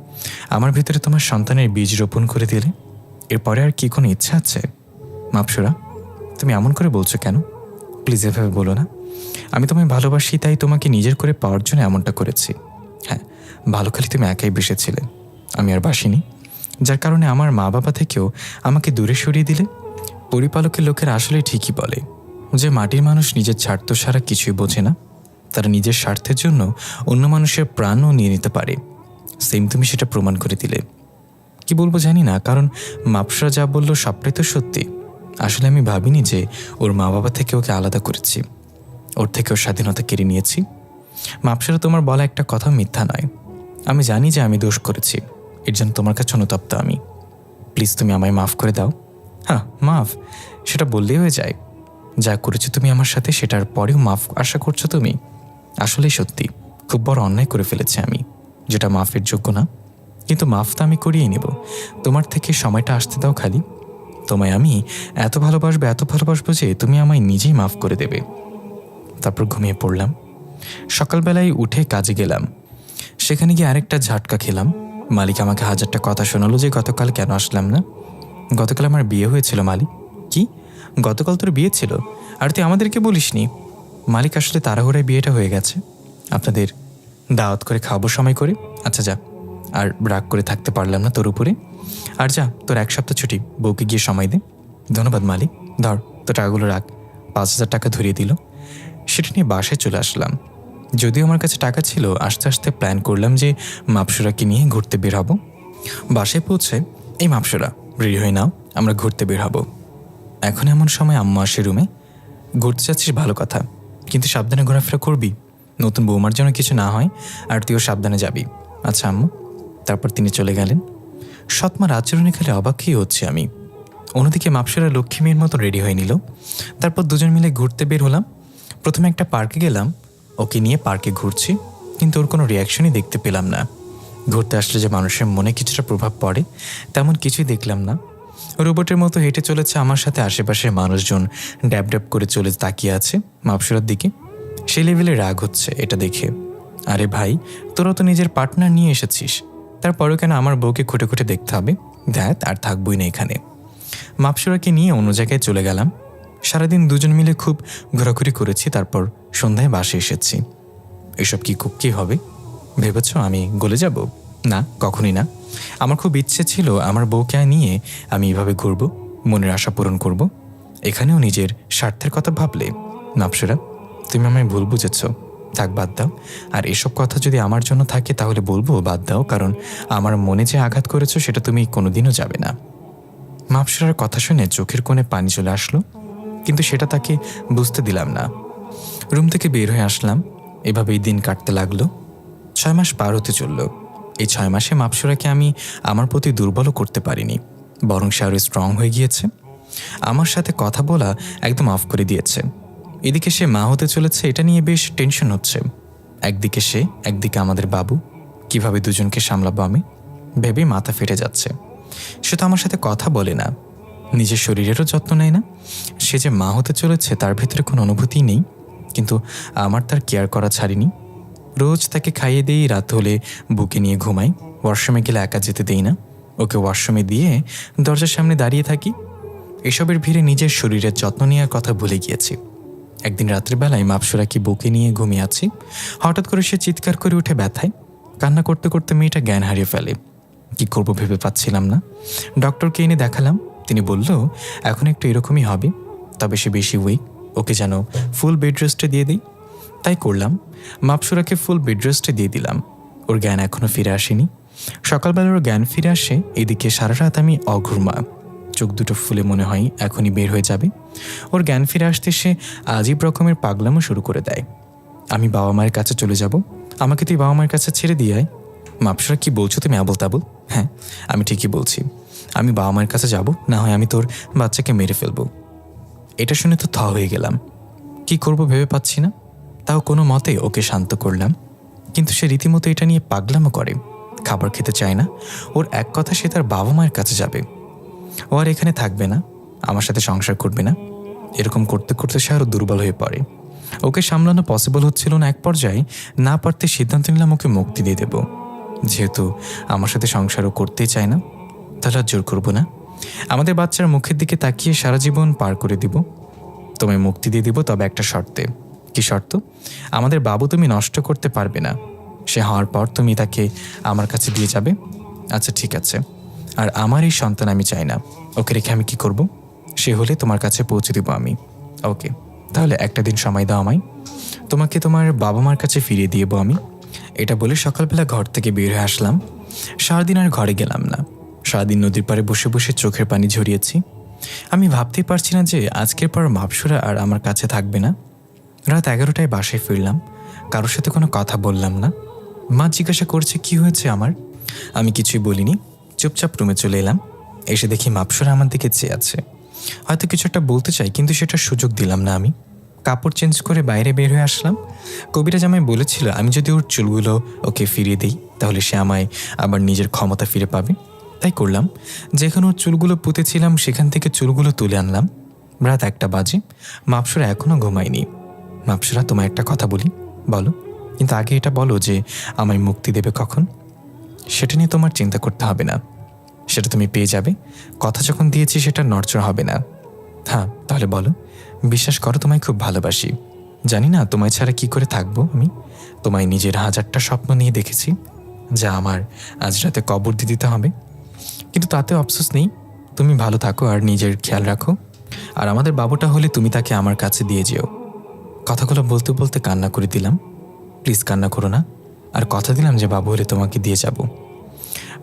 আমার ভিতরে তোমার সন্তানের বীজ রোপণ করে দিলে। এরপরে আর কি কোনো ইচ্ছা আছে? মাপসুরা, তুমি এমন করে বলছো কেন? প্লিজ এভাবে বলো না। আমি তোমায় ভালোবাসি, তাই তোমাকে নিজের করে পাওয়ার জন্য এমনটা করেছি। হ্যাঁ, ভালো খালি তুমি একাই বেসেছিলে, আমি আর বাসিনি, যার কারণে আমার মা বাবা থেকেও আমাকে দূরে সরিয়ে দিলে। পরিপালকের লোকেরা আসলে ঠিকই বলে যে মাটির মানুষ নিজের স্বার্থ ছাড়া কিছুই বোঝে না। তারা নিজের স্বার্থের জন্য অন্য মানুষের প্রাণও নিয়ে নিতে পারে। সেম তুমি সেটা প্রমাণ করে দিলে। কি বলবো জানি না, কারণ মাপসুরা যা বললো সবটাই তো সত্যি। আসলে আমি ভাবিনি যে ওর মা বাবা থেকে ওকে আলাদা করেছি, ওর থেকে ওর স্বাধীনতা কেড়ে নিয়েছি। মাপসুরা, তোমার বলা একটা কথা মিথ্যা নয়। আমি জানি যে আমি দোষ করেছি, এর জন্য তোমার কাছে অনুতপ্ত আমি। প্লিজ তুমি আমায় মাফ করে দাও। হ্যাঁ, মাফ সেটা বললেই হয়ে যায়? যা করেছো তুমি আমার সাথে সেটার পরেও মাফ আশা করছো তুমি? আসলেই সত্যি খুব বড় অন্যায় করে ফেলেছি আমি, যেটা মাফের যোগ্য না। কিন্তু মাফ তো আমি করিয়ে নেব, তোমার থেকে সময়টা আসতে দাও খালি। তোমায় আমি এত ভালোবাসবো যে তুমি আমায় নিজেই মাফ করে দেবে। তারপর ঘুমিয়ে পড়লাম। সকালবেলায় উঠে কাজে গেলাম। সেখানে গিয়ে আরেকটা ঝাটকা খেলাম। মালিক আমাকে হাজারটা কথা শোনালো যে গতকাল কেন আসলাম না। গতকাল আমার বিয়ে হয়েছিল মালিক। কি? গতকাল তোর বিয়ে ছিল আর তুই আমাদেরকে বলিসনি? মালিক, আসলে তাড়াহুড়ায় বিয়েটা হয়ে গেছে, আপনাদের দাওয়াত করে খাওয়াবো সময় করে। আচ্ছা যা, আর রাগ করে থাকতে পারলাম না তোর উপরে। আর যা, তোর 1 সপ্তাহ ছুটি, বউকে গিয়ে সময় দে। ধন্যবাদ মালিক, ধর তোর টাকাগুলো রাখ। 5,000 টাকা ধরিয়ে দিল। সেটা নিয়ে বাসায় চলে আসলাম। যদিও আমার কাছে টাকা ছিল, আস্তে আস্তে প্ল্যান করলাম যে মাপসুরাকে নিয়ে ঘুরতে বের হব। বাসায় পৌঁছে, এই মাপসুরা রেডি হয়ে নাও, আমরা ঘুরতে বের হব। এখন এমন সময় আম্মু আসে রুমে। ঘুরতে যাচ্ছিস ভালো কথা, কিন্তু সাবধানে ঘোরাফেরা করবি, নতুন বৌমার জন্য কিছু না হয়, আর তুইও সাবধানে যাবি। আচ্ছা আম্মু। তারপর তিনি চলে গেলেন। সৎমার আচরণে খালি অবাকই হচ্ছে আমি। অন্যদিকে মাপসুরা লক্ষ্মী মেয়ের মতো রেডি হয়ে নিল। তারপর দুজন মিলে ঘুরতে বের হলাম। প্রথমে একটা পার্কে গেলাম। ওকে নিয়ে পার্কে ঘুরছি, কিন্তু ওর কোনো রিয়াকশনই দেখতে পেলাম না। ঘুরতে আসলে যে মানুষের মনে কিছুটা প্রভাব পড়ে তেমন কিছুই দেখলাম না। রোবটের মতো হেঁটে চলেছে আমার সাথে। আশেপাশের মানুষজন ড্যাব ড্যাব করে চলে তাকিয়ে আছে মাপসুরার দিকে। সেই লেভেলে রাগ হচ্ছে এটা দেখে। আরে ভাই, তোরা তো নিজের পার্টনার নিয়ে এসেছিস, তারপরেও কেন আমার বউকে খুঁটে খুঁটে দেখতে হবে? দেখ, আর থাকবই না এখানে। মাপসুরাকে নিয়ে অন্য জায়গায় চলে গেলাম। সারাদিন দুজন মিলে খুব ঘোরাঘুরি করেছি। তারপর সন্ধ্যায় বাসে এসেছি। এসব কি হবে ভেবেছ? আমি গলে যাব? না, কখনই না। আমার খুব ইচ্ছে ছিল আমার বউকে নিয়ে আমি এভাবে ঘুরবো, মনের আশা পূরণ করব। এখানেও নিজের স্বার্থের কথা ভাবলে? মাপসরা, তুমি আমায় ভুল বুঝেছ। থাক, বাদ দাও। আর এসব কথা যদি আমার জন্য থাকে তাহলে বলবো বাদ দাও, কারণ আমার মনে যে আঘাত করেছ সেটা তুমি কোনোদিনও যাবে না। মাপসরার কথা শুনে চোখের কোণে পানি চলে আসলো, কিন্তু সেটা তাকে বুঝতে দিলাম না। রুম থেকে বের হয়ে আসলাম। এভাবেই দিন কাটতে লাগলো। 6 মাস পার হতে চলল। এই 6 মাসে মাপসরাকে আমি আমার প্রতি দুর্বলও করতে পারিনি, বরং সে আরও স্ট্রং হয়ে গিয়েছে। আমার সাথে কথা বলা একদম অফ করে দিয়েছে। এদিকে সে মা হতে চলেছে, এটা নিয়ে বেশ টেনশন হচ্ছে। একদিকে সে, একদিকে আমাদের বাবু, কিভাবে দুজনকে সামলাবো আমি ভেবেই মাথা ফেটে যাচ্ছে। সে তো আমার সাথে কথা বলে না, নিজের শরীরেরও যত্ন নেয় না। সে যে মা হতে চলেছে তার ভিতরে কোনো অনুভূতিই নেই, কিন্তু আমার তার কেয়ার করা ছাড়িনি। রোজ তাকে খাইয়ে দিই, রাত হলে বুকে নিয়ে ঘুমাই। ওয়াশরুমে গেলে একা যেতে দেই না, ওকে ওয়াশরুমে দিয়ে দরজার সামনে দাঁড়িয়ে থাকি। এসবের ভিড়ে নিজের শরীরের যত্ন নেওয়ার কথা ভুলে গিয়েছি। একদিন রাত্রিবেলায় মাপসরাকে বুকে নিয়ে ঘুমিয়ে আছি, হঠাৎ করে সে চিৎকার করে উঠে ব্যথায়। কান্না করতে করতে মেয়েটা জ্ঞান হারিয়ে ফেলে। কি করবো ভেবে পাচ্ছিলাম না। ডক্টরকে এনে দেখালাম। তিনি বলল এখন একটু এরকমই হবে, তবে সে বেশি উইক, ওকে যেন ফুল বেড রেস্টে দিয়ে দিই। তাই করলাম, মাপসরাকে ফুল বেড রেস্টে দিয়ে দিলাম। ওর জ্ঞান এখনও ফিরে আসেনি। সকালবেলা ওর জ্ঞান ফিরে আসে, এদিকে সারা রাত আমি অঘুরমা। চোখ দুটো ফুলে মনে হয় এখনই বের হয়ে যাবে। ওর জ্ঞান ফিরে আসতে সে আজীব রকমের পাগলামো শুরু করে দেয়। আমি বাবা মায়ের কাছে চলে যাব, আমাকে তুই বাবা মায়ের কাছে ছেড়ে দিয়ে আয়। মাপসরা, কি বলছো তুমি আবল তাবল? হ্যাঁ, আমি ঠিকই বলছি। আমি বাবা মায়ের কাছে যাব, না হয় আমি তোর বাচ্চাকে মেরে ফেলবো। এটা শুনে তো থ হয়ে গেলাম। কি করব ভেবে পাচ্ছি না। তাও কোনো মতে ওকে শান্ত করলাম, কিন্তু সে রীতিমতো এটা নিয়ে পাগলামো করে। খাবার খেতে চায় না। ওর এক কথা, সে তার বাবা মায়ের কাছে যাবে। ও আর এখানে থাকবে না, আমার সাথে সংসার করবে না। এরকম করতে করতে সে আরও দুর্বল হয়ে পড়ে। ওকে সামলানো পসিবল হচ্ছিল না। এক পর্যায়ে না পারতে সিদ্ধান্ত নিলাম ওকে মুক্তি দিয়ে দেব। যেহেতু আমার সাথে সংসারও করতেই চায় না, তাহলে আর জোর করবো না। আমাদের বাচ্চার মুখের দিকে তাকিয়ে সারা জীবন পার করে দিব। তোমায় মুক্তি দিয়ে দিব, তবে একটা শর্তে। কি শর্ত? আমাদের বাবু তুমি নষ্ট করতে পারবে না। সে হওয়ার পর তুমি তাকে আমার কাছে দিয়ে যাবে। আচ্ছা ঠিক আছে। আর আমার এই সন্তান আমি চাই না। ওকে রেখে আমি কি করব? সে হলে তোমার কাছে পৌঁছে দেবো আমি। ওকে, তাহলে একটা দিন সময় দাও আমায়, তোমাকে তোমার বাবা মার কাছে ফিরিয়ে দিয়েবো আমি। এটা বলে সকালবেলা ঘর থেকে বের হয়ে আসলাম। সারাদিন আর ঘরে গেলাম না। সারাদিন নদীর পাড়ে বসে বসে চোখের পানি ঝরিয়েছি। আমি ভাবতেই পারছি না যে আজকের পর মাপসরা আর আমার কাছে থাকবে না। রাত 11টায় বাসায় ফিরলাম। কারোর সাথে কোনো কথা বললাম না। মা জিজ্ঞাসা করছে কি হয়েছে আমার। আমি কিছুই বলিনি, চুপচাপ রুমে চলে এলাম। এসে দেখি মাপসরা আমার দিকে চেয়ে আছে। হয়তো কিছু একটা বলতে চাই, কিন্তু সেটার সুযোগ দিলাম না আমি। কাপড় চেঞ্জ করে বাইরে বের হয়ে আসলাম। কবিরাজ আমায় বলেছিল আমি যদি ওর চুলগুলো ওকে ফিরিয়ে দিই তাহলে সে আমায় আবার নিজের ক্ষমতা ফিরে পাবে। তাই করলাম। যেখানে ওর চুলগুলো পুঁতেছিলাম সেখান থেকে চুলগুলো তুলে আনলাম। রাত 1টা বাজে। মাপসরা এখনও ঘুমায়নি। মাপসরা, তোমায় একটা কথা বলি। বলো, কিন্তু আগে এটা বলো যে আমায় মুক্তি দেবে কখন। সেটা নিয়ে তোমার চিন্তা করতে হবে না, সেটা তুমি পেয়ে যাবে। কথা যখন দিয়েছি সেটা নড়চড় হবে না। হ্যাঁ, তাহলে বলো। বিশ্বাস করো, তোমায় খুব ভালোবাসি। জানি না তোমায় ছাড়া কি করে থাকবো আমি। তোমায় নিজের 1000টা স্বপ্ন নিয়ে দেখেছি, যা আমার আজ রাতে কবর দিয়ে দিতে হবে। কিন্তু তাতে আফসোস নেই। তুমি ভালো থাকো আর নিজের খেয়াল রাখো। আর আমাদের বাবুটা হলে তুমি তাকে আমার কাছে দিয়ে যেও। কথাগুলো বলতে বলতে কান্না করে দিলাম। প্লিজ কান্না করো না। আর কথা দিলাম যে বাবু হলে তোমাকে দিয়ে যাব।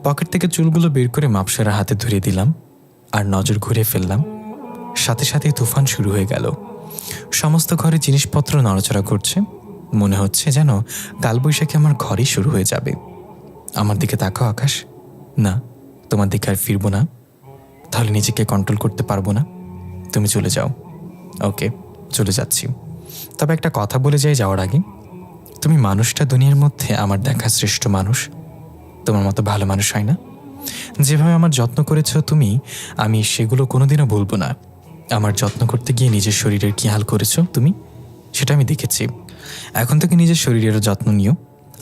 পকেট থেকে চুলগুলো বের করে মাপসরার হাতে ধরিয়ে দিলাম আর নজর ঘুরে ফেললাম। সাথে সাথেই তুফান শুরু হয়ে গেল। সমস্ত ঘরে জিনিসপত্র নড়াচড়া করছে। মনে হচ্ছে যেন কালবৈশাখী আমার ঘরেই শুরু হয়ে যাবে। আমার দিকে তাকাও আকাশ। না, তোমার দিকে আর ফিরবো না। তাহলে নিজেকে কন্ট্রোল করতে পারবো না। তুমি চলে যাও। ওকে, চলে যাচ্ছি। তবে একটা কথা বলে যাই যাওয়ার আগে, তুমি মানুষটা দুনিয়ার মধ্যে আমার দেখা শ্রেষ্ঠ মানুষ। তোমার মতো ভালো মানুষ হয় না। যেভাবে আমার যত্ন করেছ তুমি, আমি সেগুলো কোনোদিনও ভুলবো না। আমার যত্ন করতে গিয়ে নিজের শরীরের কী হাল করেছো তুমি, সেটা আমি দেখেছি। এখন থেকে নিজের শরীরেরও যত্ন নিও,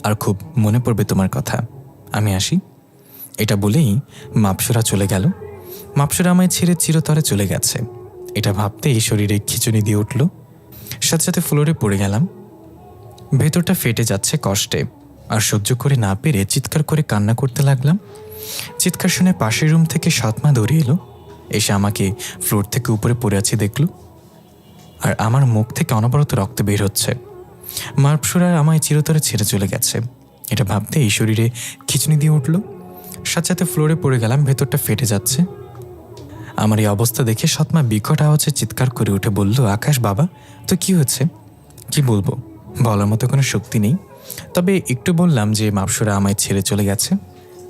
আর খুব মনে পড়বে তোমার কথা। আমি আসি। এটা বলেই মাপসরা চলে গেল। মাপসরা আমায় ছেড়ে চিরতরে চলে গেছে। এটা ভাবতেই শরীরে খিঁচুনি দিয়ে উঠল। সাথে সাথে ফ্লোরে পড়ে গেলাম। ভেতরটা ফেটে যাচ্ছে কষ্টে, আর সহ্য করে না পেরে চিৎকার করে কান্না করতে লাগলাম। চিৎকার শুনে পাশের রুম থেকে সৎমা দৌড়ে এলো। এসে আমাকে ফ্লোর থেকে উপরে পড়ে আছি দেখল, আর আমার মুখ থেকে অনবরত রক্ত বের হচ্ছে। মাপসুরা আমায় চিরতরে ছেড়ে চলে গেছে এটা ভাবতে এই শরীরে খিচুনি দিয়ে উঠল। সাথে সাথে ফ্লোরে পড়ে গেলাম, ভেতরটা ফেটে যাচ্ছে। আমার এই অবস্থা দেখে সৎমা বিকট আওয়াজে চিৎকার করে উঠে বলল, আকাশ বাবা, তো কি হয়েছে? কি বলবো, বলার মতো কোনো শক্তি নেই। তবে একটু বললাম যে মাপসুরা আমায় ছেড়ে চলে গেছে।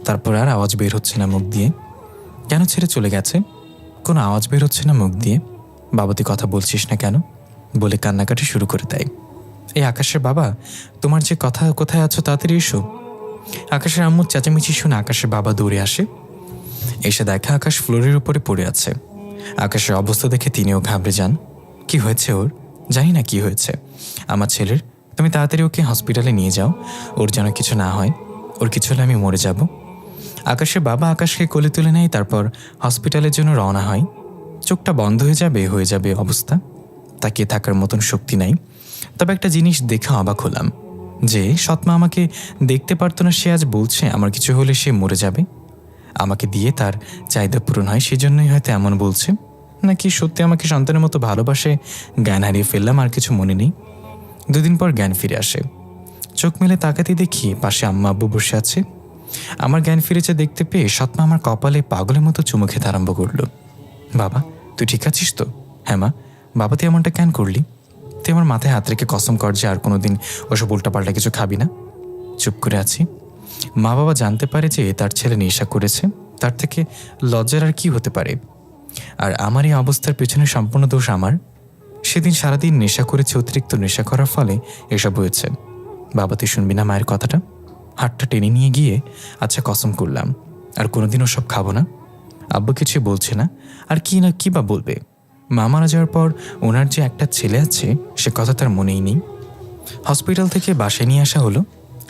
তারপর আর আওয়াজ বের হচ্ছে না মুখ দিয়ে। কেন ছেড়ে চলে গেছে? কোনো আওয়াজ বের হচ্ছে না মুখ দিয়ে। বাবা তুই কথা বলছিস না কেন? বলে কান্নাকাটি শুরু করে দেয়। এই আকাশের বাবা, তোমার যে কথা, কোথায় আছো, তাড়াতাড়ি এসো। আকাশের আম্মুর চেঁচামেচি শুনে আকাশের বাবা দৌড়ে আসে। এসে দেখে আকাশ ফ্লোরের উপরে পড়ে আছে। আকাশের অবস্থা দেখে তিনিও ঘাবড়ে যান। কি হয়েছে ওর? জানি না কি হয়েছে আমার ছেলের। তুমি তাড়াতাড়ি ওকে হসপিটালে নিয়ে যাও, ওর যেন কিছু না হয়। ওর কিছু হলে আমি মরে যাব। আকাশের বাবা আকাশকে কোলে তুলে নেয়, তারপর হসপিটালের জন্য রওনা হয়। চোখটা বন্ধ হয়ে যাবে অবস্থা, তাকিয়ে থাকার মতন শক্তি নাই। তবে একটা জিনিস দেখে অবাক হলাম যে সৎমা আমাকে দেখতে পারতো না, সে আজ বলছে আমার কিছু হলে সে মরে যাবে। আমাকে দিয়ে তার চাহিদা পূরণ হয়, সেজন্যই হয়তো এমন বলছে। নাকি সত্যি আমাকে সন্তানের মতো ভালোবাসে, জ্ঞান হারিয়ে ফেললাম, আর কিছু মনে নেই। দুদিন পর জ্ঞান ফিরে আসে। চোখ মেলে তাকাতে দেখি পাশে আম্মা আব্বু বসে আছে। আমার জ্ঞান ফিরেছে দেখতে পেয়ে সৎমা আমার কপালে পাগলের মতো চুমু খেতে আরম্ভ করলো। বাবা তুই ঠিক আছিস তো? হ্যাঁ মা। বাবা তুই এমনটা কেন করলি? তুই আমার মাথায় হাত রেখে কসম কর যে আর কোনোদিন ওসব উল্টাপাল্টা কিছু খাবি না। চুপ করে আছি। মা বাবা জানতে পারে যে তার ছেলে নেশা করেছে, তার থেকে লজ্জার আর কি হতে পারে? আর আমার এই অবস্থার পেছনে সম্পূর্ণ দোষ আমার। সেদিন সারাদিন নেশা করেছে, অতিরিক্ত নেশা করার ফলে এসব হয়েছে। বাবা তুই শুনবি না মায়ের কথাটা? হাতটা টেনে নিয়ে গিয়ে আচ্ছা কসম করলাম আর কোনোদিন ওসব খাবো না। আব্বু কিছু বলছে না, আর কি না কি বা বলবে। মা মারা যাওয়ার পর ওনার যে একটা ছেলে আছে সে কথা তার মনেই নেই। হসপিটাল থেকে বাসায় নিয়ে আসা হলো।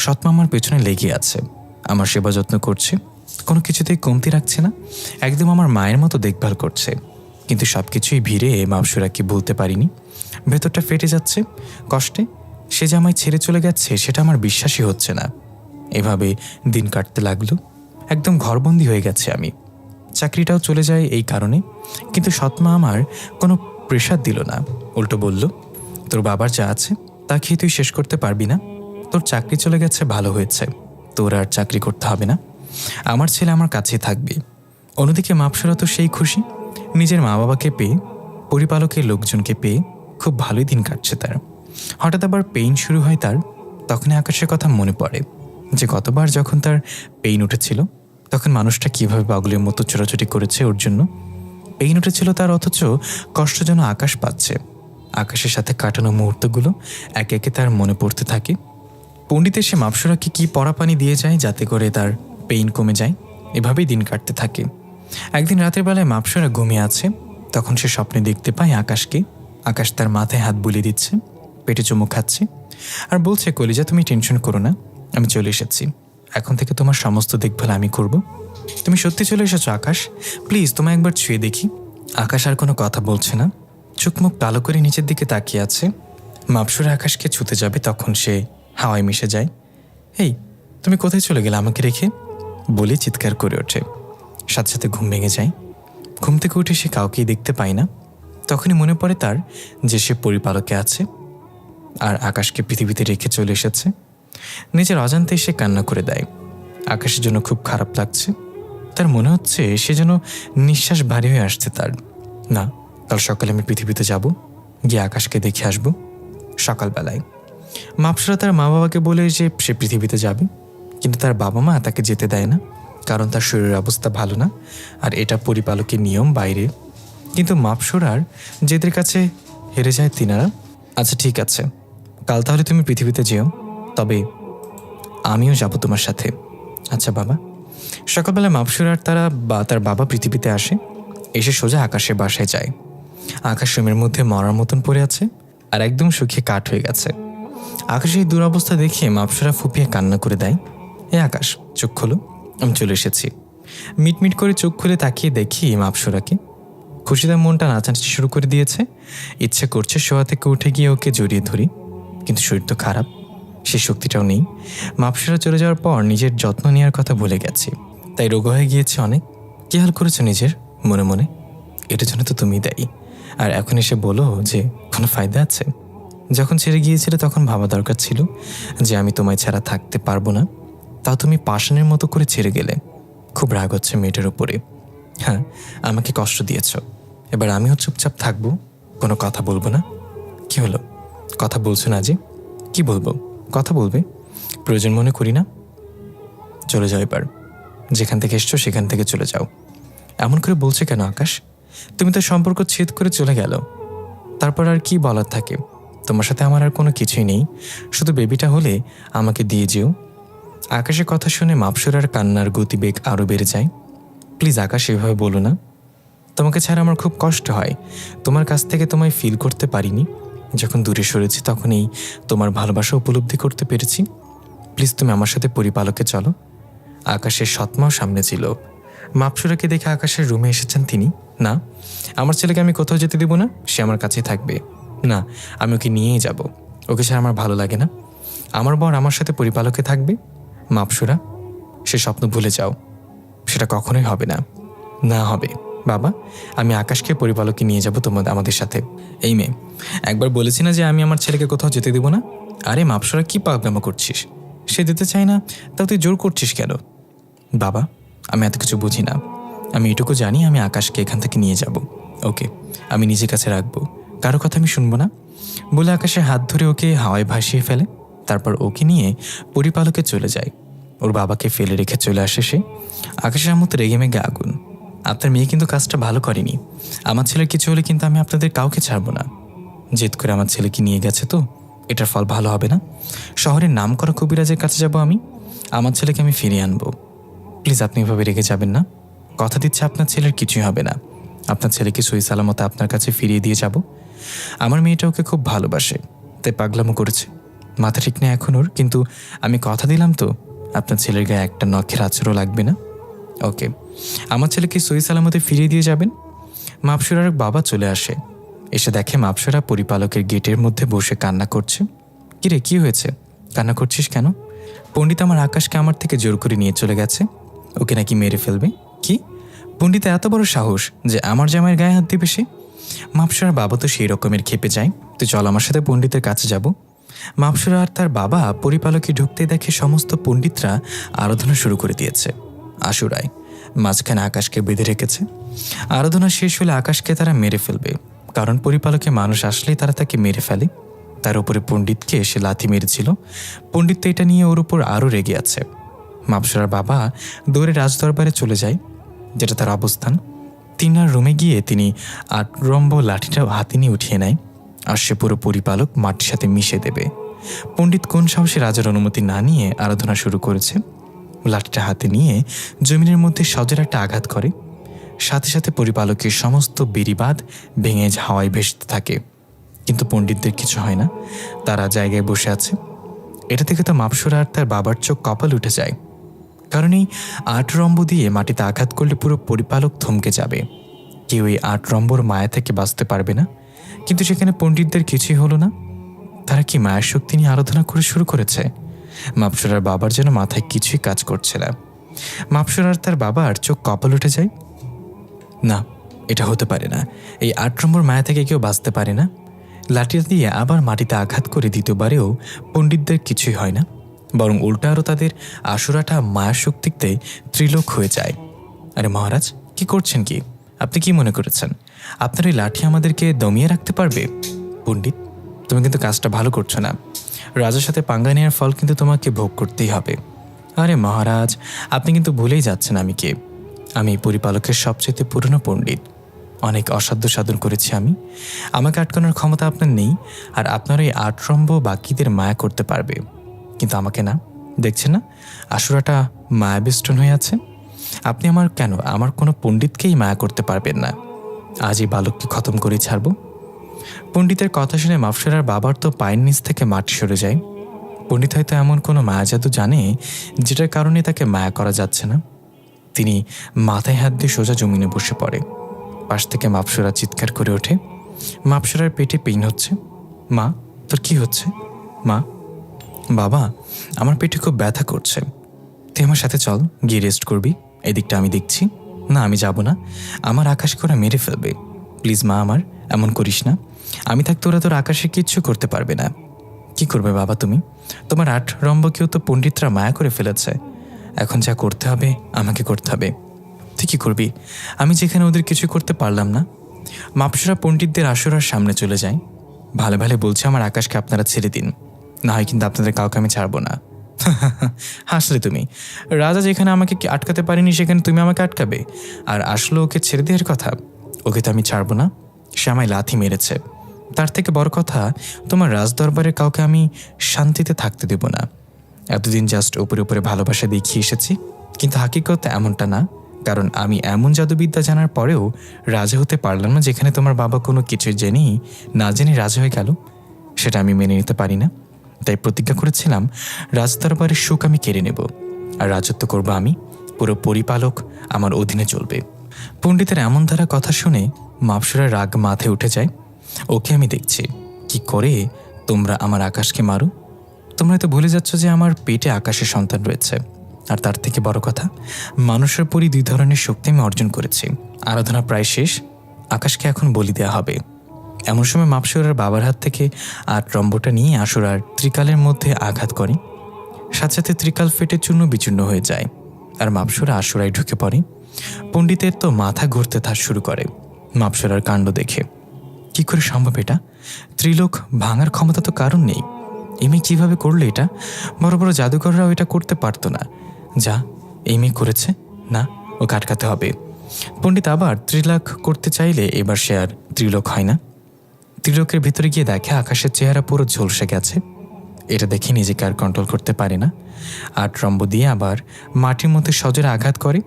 সৎমা আমার পেছনে লেগে আছে, আমার সেবা যত্ন করছে, কোনো কিছুতেই কমতি রাখছে না, একদম আমার মায়ের মতো দেখভাল করছে। কিন্তু সব কিছুই ভিড়ে মাপসুরাকে বলতে পারিনি। ভেতরটা ফেটে যাচ্ছে কষ্টে। সে যে আমায় ছেড়ে চলে গেছে সেটা আমার বিশ্বাসই হচ্ছে না। এভাবে দিন কাটতে লাগলো। একদম ঘরবন্দি হয়ে গেছে আমি। চাকরিটাও চলে যায় এই কারণে। কিন্তু সৎমা আমার কোনো প্রেশার দিল না, উল্টো বলল, তোর বাবার যা আছে তা খেয়ে তুই শেষ করতে পারবি না। তোর চাকরি চলে গেছে, ভালো হয়েছে, তোর আর চাকরি করতে হবে না, আমার ছেলে আমার কাছেই থাকবে। অন্যদিকে মাপসুরা তো সেই খুশি, নিজের মা বাবাকে পেয়ে, পরিপালকের লোকজনকে পেয়ে খুব ভালোই দিন কাটছে তার। হঠাৎ আবার পেইন শুরু হয় তার। তখনই আকাশের কথা মনে পড়ে যে গতবার যখন তার পেইন উঠেছিল তখন মানুষটা কীভাবে পাগলের মতো ছোটাছুটি করেছে ওর জন্য। পেইন উঠেছিল তার, অথচ কষ্ট যেন আকাশ পাচ্ছে। আকাশের সাথে কাটানো মুহূর্তগুলো একে একে তার মনে পড়তে থাকে। পণ্ডিত এসে মাপসুরাকে কি পরা পানি দিয়ে যায় যাতে করে তার পেইন কমে যায়। এভাবেই দিন কাটতে থাকে। একদিন রাতের বেলায় মাপসুরা ঘুমিয়ে আছে, তখন সে স্বপ্নে দেখতে পায় আকাশকে। আকাশ তার মাথায় হাত বুলিয়ে দিচ্ছে, পেটে চুমু খাচ্ছে আর বলছে, কলিজা তুমি টেনশন করো না, আমি চলে এসেছি। এখন থেকে তোমার সমস্ত দেখভাল আমি করব। তুমি সত্যি চলে এসেছো আকাশ, প্লিজ তোমায় একবার ছুঁয়ে দেখি। আকাশ আর কোনো কথা বলছে না, চোখ মুখ কালো করে নিচের দিকে তাকিয়ে আছে। মাপসুরা আকাশকে ছুতে যাবে তখন সে হাওয়ায় মিশে যায়। এই তুমি কোথায় চলে গেলে আমাকে রেখে? বলে চিৎকার করে ওঠে। সাথে সাথে ঘুম ভেঙে যায়। ঘুম থেকে উঠে সে কাউকেই দেখতে পায় না। তখনই মনে পড়ে তার যে সে পরিপালকে আছে আর আকাশকে পৃথিবীতে রেখে চলে এসেছে। নিজের অজান্তেই সে কান্না করে দেয়। আকাশের জন্য খুব খারাপ লাগছে। তার মনে হচ্ছে সে যেন নিঃশ্বাস ভারী হয়ে আসছে তার। না, কাল সকালে আমি পৃথিবীতে যাব, গিয়ে আকাশকে দেখে আসব। সকালবেলায় মাপসুরা তার মা বাবাকে বলে যে সে পৃথিবীতে যাবে, কিন্তু তার বাবা মা তাকে যেতে দেয় না, কারণ তার শরীরের অবস্থা ভালো না আর এটা পরিপালকের নিয়ম বাইরে। কিন্তু মাপসুরার যেদের কাছে হেরে যায় তিনারা। আচ্ছা ঠিক আছে, কাল তাহলে তুমি পৃথিবীতে যেও, তবে আমিও যাব তোমার সাথে। আচ্ছা বাবা। সকালবেলা মাপসুরার তার বাবা পৃথিবীতে আসে, এসে সোজা আকাশের বাসায় যায়। আকাশ রুমের মধ্যে মরার মতন পড়ে আছে আর একদম শুকিয়ে কাঠ হয়ে গেছে। আকাশের এই দুরবস্থা দেখে মাপসুরা ফুপিয়ে কান্না করে দেয়। এ আকাশ চোখ খোলো, আমি চলে এসেছি। মিটমিট করে চোখ খুলে তাকিয়ে দেখি মাপসুরাকে। খুশিতে মনটা নাচানাচি শুরু করে দিয়েছে। ইচ্ছে করছে শোয়া থেকে উঠে গিয়ে ওকে জড়িয়ে ধরি, কিন্তু শরীর তো খারাপ, সে শক্তিটাও নেই। মাপসুরা চলে যাওয়ার পর নিজের যত্ন নেওয়ার কথা ভুলে গেছি, তাই রোগ হয়ে গিয়েছে অনেক। কি হাল করেছো নিজের মনে মনে? এটার জন্য তো তুমি দায়ী। আর এখন এসে বলো যে কোনো ফায়দা আছে? যখন ছেড়ে গিয়েছিলে তখন ভাবা দরকার ছিল যে আমি তোমায় ছাড়া থাকতে পারবো না, তাও তুমি পাষাণের মতো করে ছেড়ে গেলে। খুব রাগ হচ্ছে মেয়েটার উপরে। হ্যাঁ, আমাকে কষ্ট দিয়েছ, এবার আমিও চুপচাপ থাকবো, কোনো কথা বলবো না। কি হলো, কথা বলছো না যে? কি বলবো? কথা বলবে, প্রয়োজন মনে করি না। চলে যাও এবার, যেখান থেকে এসছো সেখান থেকে চলে যাও। এমন করে বলছে কেন আকাশ? তুমি তো সম্পর্ক ছেদ করে চলে গেল, তারপর আর কি বলার থাকে? তোমার সাথে আমার আর কোনো কিছুই নেই, শুধু বেবিটা হলে আমাকে দিয়ে যেও। আকাশের কথা শুনে মাপসুরার কান্নার গতিবেগ আরও বেড়ে যায়। প্লিজ আকাশ, এভাবে বলো না। তোমাকে ছাড়া আমার খুব কষ্ট হয়, তোমার কাছ থেকে তোমায় ফিল করতে পারিনি। যখন দূরে সরেছি তখনই তোমার ভালোবাসা উপলব্ধি করতে পেরেছি। প্লিজ তুমি আমার সাথে পরিপালকে চলো। আকাশের সৎমাও সামনে ছিল। মাপসুরাকে দেখে আকাশের রুমে এসেছেন তিনি। না, আমার ছেলেকে আমি কোথাও যেতে দেব না, সে আমার কাছেই থাকবে। না, আমি ওকে নিয়েই যাব, ওকে ছাড়া আমার ভালো লাগে না। আমার বর আমার সাথে পরিপালকে থাকবে। মাপসুরা, সে স্বপ্ন ভুলে যাও, সেটা কখনোই হবে না। না হবে বাবা, আমি আকাশকে পরিপালকে নিয়ে যাব আমাদের সাথে। এই মেয়ে, একবার বলেছি না যে আমি আমার ছেলেকে কোথাও যেতে দেব না? আরে মাপসুরা, কি পাগলামো করছিস? সে যেতে চায় না, তাও তুই জোর করছিস কেন? বাবা, আমি এত কিছু বুঝি না, আমি এটুকু জানি আমি আকাশকে এখান থেকে নিয়ে যাব। ওকে আমি নিজের কাছে রাখবো, কারো কথা আমি শুনবো না। বলে আকাশের হাত ধরে ওকে হাওয়ায় ভাসিয়ে ফেলে। তারপর ওকে নিয়ে পরিপালকে চলে যায়। ওর বাবাকে ফেলে রেখে চলে আসে সে। আকাশের মতো রেগে মেগে আগুন। আপনার মেয়ে কিন্তু কাজটা ভালো করেনি। আমার ছেলের কিছু হলে কিন্তু আমি আপনাদের কাউকে ছাড়বো না। জেদ করে আমার ছেলেকে নিয়ে গেছে তো এটার ফল ভালো হবে না। শহরের নাম করা কবিরাজের কাছে যাব আমি, আমার ছেলেকে আমি ফিরিয়ে আনবো। প্লিজ আপনি এভাবে রেগে যাবেন না। কথা দিচ্ছে আপনার ছেলের কিছুই হবে না। আপনার ছেলেকে সই সালামতে আপনার কাছে ফিরিয়ে দিয়ে যাব। আমার মেয়েটা ওকে খুব ভালোবাসে, তাই পাগলামো করেছে। মাথা ঠিক নেই এখন ওর, কিন্তু আমি কথা দিলাম তো আপনার ছেলের গায়ে একটা নখের আঁচড়ও লাগবে না। ওকে, আমার ছেলেকে সই সালামতে ফিরিয়ে দিয়ে যাবেন। মাপসুরার বাবা চলে আসে। এসে দেখে মাপসুরা পরিপালকের গেটের মধ্যে বসে কান্না করছে। কিরে, কি হয়েছে, কান্না করছিস কেন? পণ্ডিত আমার আকাশকে আমার থেকে জোর করে নিয়ে চলে গেছে, ওকে নাকি মেরে ফেলবে। কি? পণ্ডিত এত বড় সাহস যে আমার জামাইয়ের গায়ে হাত দিবে সে? মাপসুরার বাবা তো সেই রকমের খেপে যায়। তুই চল আমার সাথে পণ্ডিতের কাছে যাব। মাপসুরা আর তার বাবা পরিপালকে ঢুকতে দেখে সমস্ত পণ্ডিতরা আরাধনা শুরু করে দিয়েছে। আশুরায় মাঝখানে আকাশকে বেঁধে রেখেছে। আরাধনা শেষ হলে আকাশকে তারা মেরে ফেলবে, কারণ পরিপালকে মানুষ আসলেই তারা তাকে মেরে ফেলে। তার উপরে পণ্ডিতকে এসে লাথি মেরেছিল। পণ্ডিত তো এটা নিয়ে ওর উপর আরও রেগে আছে। মাপসুরার বাবা দৌড়ে রাজদরবারে চলে যায়, যেটা তার অবস্থান। তিনার রুমে গিয়ে তিনি আটরম্ব লাঠিটাও হাতে নিয়ে উঠিয়ে নেয়, আর সে পুরো পরিপালক মাটির সাথে মিশে দেবে। পণ্ডিত কোন সাহসে রাজার অনুমতি না নিয়ে আরাধনা শুরু করেছে। লাঠিটা হাতে নিয়ে জমিনের মধ্যে সজোরে একটা আঘাত করে। সাথে সাথে পরিপালকের সমস্ত বেড়িবাঁধ ভেঙে হাওয়ায় ভেসতে থাকে। কিন্তু পণ্ডিতদের কিছু হয় না, তারা জায়গায় বসে আছে। এটা থেকে তো মাপসুরা আর তার বাবার চোখ কপাল উঠে যায়, কারণ এই ৮ রম্ব দিয়ে মাটিতে আঘাত করলে পুরো পরিপালক থমকে যাবে। কেউ এই ৮ রম্বর মায়া থেকে বাঁচতে পারবে না। কিন্তু সেখানে পণ্ডিতদের কিছুই হলো না। তারা কি মায়ের শক্তি নিয়ে আরাধনা করে শুরু করেছে? মাপসুরার বাবার যেন মাথায় কিছুই কাজ করছে না। মাপসুরার তার বাবার চোখ কপাল উঠে যায়। না, এটা হতে পারে না, এই ৮ নম্বর মায়া থেকে কেউ বাঁচতে পারে না। লাঠি দিয়ে আবার মাটিতে আঘাত করে দ্বিতীয়বারেও পণ্ডিতদের কিছুই হয় না, বরং উল্টা আরও তাদের আসুরাটা মায়ার শক্তিতে ত্রিলোক হয়ে যায়। আরে মহারাজ, কি করছেন? কি আপনি কি মনে করেছেন আপনার ওই লাঠি আমাদেরকে দমিয়ে রাখতে পারবে? পণ্ডিত, তুমি কিন্তু কাজটা ভালো করছো না। রাজার সাথে পাঙ্গা নেওয়ার ফল কিন্তু তোমাকে ভোগ করতেই হবে। আরে মহারাজ, আপনি কিন্তু ভুলেই যাচ্ছেন আমি কে। আমি পরিপালকের সবচেয়ে পুরনো পণ্ডিত। অনেক অসাধ্য সাধন করেছি আমি। আমাকে আটকানোর ক্ষমতা আপনার নেই, আর আপনার ওই ৮ রম্ব বাকিদের মায়া করতে পারবে, কিন্তু আমাকে না। দেখছেন না আসুরাটা মায়াবেষ্টন হয়ে আছে। আপনি আমার কোনো পণ্ডিতকেই মায়া করতে পারবেন না। আজ এই বালককে খতম করে ছাড়ব। পণ্ডিতের কথা শুনে মাপসুরার বাবার তো পায়ের নিচ থেকে মাটি সরে যায়। পণ্ডিত হয়তো এমন কোনো মায়া জাদু জানে যেটার কারণে তাকে মায়া করা যাচ্ছে না। তিনি মাথায় হাত দিয়ে সোজা জমিনে বসে পড়ে। পাশ থেকে মাপসুরা চিৎকার করে ওঠে। মাপসুরার পেটে পেইন হচ্ছে। মা, তোর কি হচ্ছে? মা, বাবা, আমার পেটে খুব ব্যথা করছে। তুই আমার সাথে চল, গিয়ে রেস্ট করবি, এদিকটা আমি দেখছি। না, আমি যাব না। আমার আকাশকে ওরা মেরে ফেলবে। প্লিজ মা, আমার এমন করিস না। আমি থাকতে ওরা তোর আকাশে কিচ্ছু করতে পারবে না। কি করবে বাবা তুমি? তোমার 8 রম্বকেও তো পণ্ডিতরা মায়া করে ফেলেছে। এখন যা করতে হবে আমাকে করতে হবে। তুই কি করবি? আমি যেখানে ওদের কিছু করতে পারলাম না। মাপসরা পণ্ডিতদের আসরার সামনে চলে যায়। ভালো ভালো বলছে আমার আকাশকে আপনারা ছেড়ে দিন, না হয় কিন্তু আপনাদের কাউকে আমি ছাড়বো না। হাসলে তুমি। রাজা যেখানে আমাকে আটকাতে পারিনি সেখানে তুমি আমাকে আটকাবে? আর আসলে ওকে ছেড়ে দেওয়ার কথা, ওকে তো আমি ছাড়বো না। সে আমায় লাথি মেরেছে। তার থেকে বড় কথা, তোমার রাজদরবারে কাউকে আমি শান্তিতে থাকতে দেব না। এতদিন জাস্ট উপরে উপরে ভালোবাসা দেখিয়ে এসেছি, কিন্তু হাকিকতে এমনটা না। কারণ আমি এমন জাদুবিদ্যা জানার পরেও রাজা হতে পারলাম না যেখানে তোমার বাবা কোনো কিছু জেনেই না জেনে রাজা হয়ে গেল। সেটা আমি মেনে নিতে পারি না। তাই প্রতিজ্ঞা করেছিলাম রাজদরবারের সুখ আমি কেড়ে নেব, আর রাজত্ব করব আমি। পুরো পরিপালক আমার অধীনে চলবে। পণ্ডিতের এমন ধারা কথা শুনে মাপসুরার রাগ মাথায় উঠে যায়। ওকে আমি দেখছি কি করে তোমরা আমার আকাশকে মারো। তোমরা তো ভুলে যাচ্ছ যে আমার পেটে আকাশের সন্তান রয়েছে। আর তার থেকে বড় কথা, মানুষের পরই 2 ধরনের শক্তি আমি অর্জন করেছি। আরাধনা প্রায় শেষ, আকাশকে এখন বলি দেওয়া হবে। এমন সময় মাপসুরার বাবার হাত থেকে 8 রম্বটা নিয়ে আসুরার ত্রিকালের মধ্যে আঘাত করে। সাথে সাথে ত্রিকাল ফেটে চূর্ণ বিচূর্ণ হয়ে যায়, আর মাপসুরা আসুরায় ঢুকে পড়ে। পণ্ডিতের তো মাথা ঘুরতে শুরু করে মাপসুরার কাণ্ড দেখে। কি করে সম্ভব এটা? ত্রিলোক ভাঙার ক্ষমতা তো কারণ নেই। এই মেয়ে কীভাবে করলো এটা? বড় বড় জাদুকররাও এটা করতে পারতো না। যা এই মেয়ে করেছে, না ওকে আটকাতে হবে। পণ্ডিত আবার ত্রিলাখ করতে চাইলে এবার সে আর ত্রিলোক হয় না। ত্রিলোকের ভিতরে গিয়ে দেখে আকাশের চেহারা পুরো ঝলসে গেছে। এটা দেখে নিজেকে আর কন্ট্রোল করতে পারে না। 8 রম্ব দিয়ে আবার মাটির মধ্যে সজোরে আঘাত করে।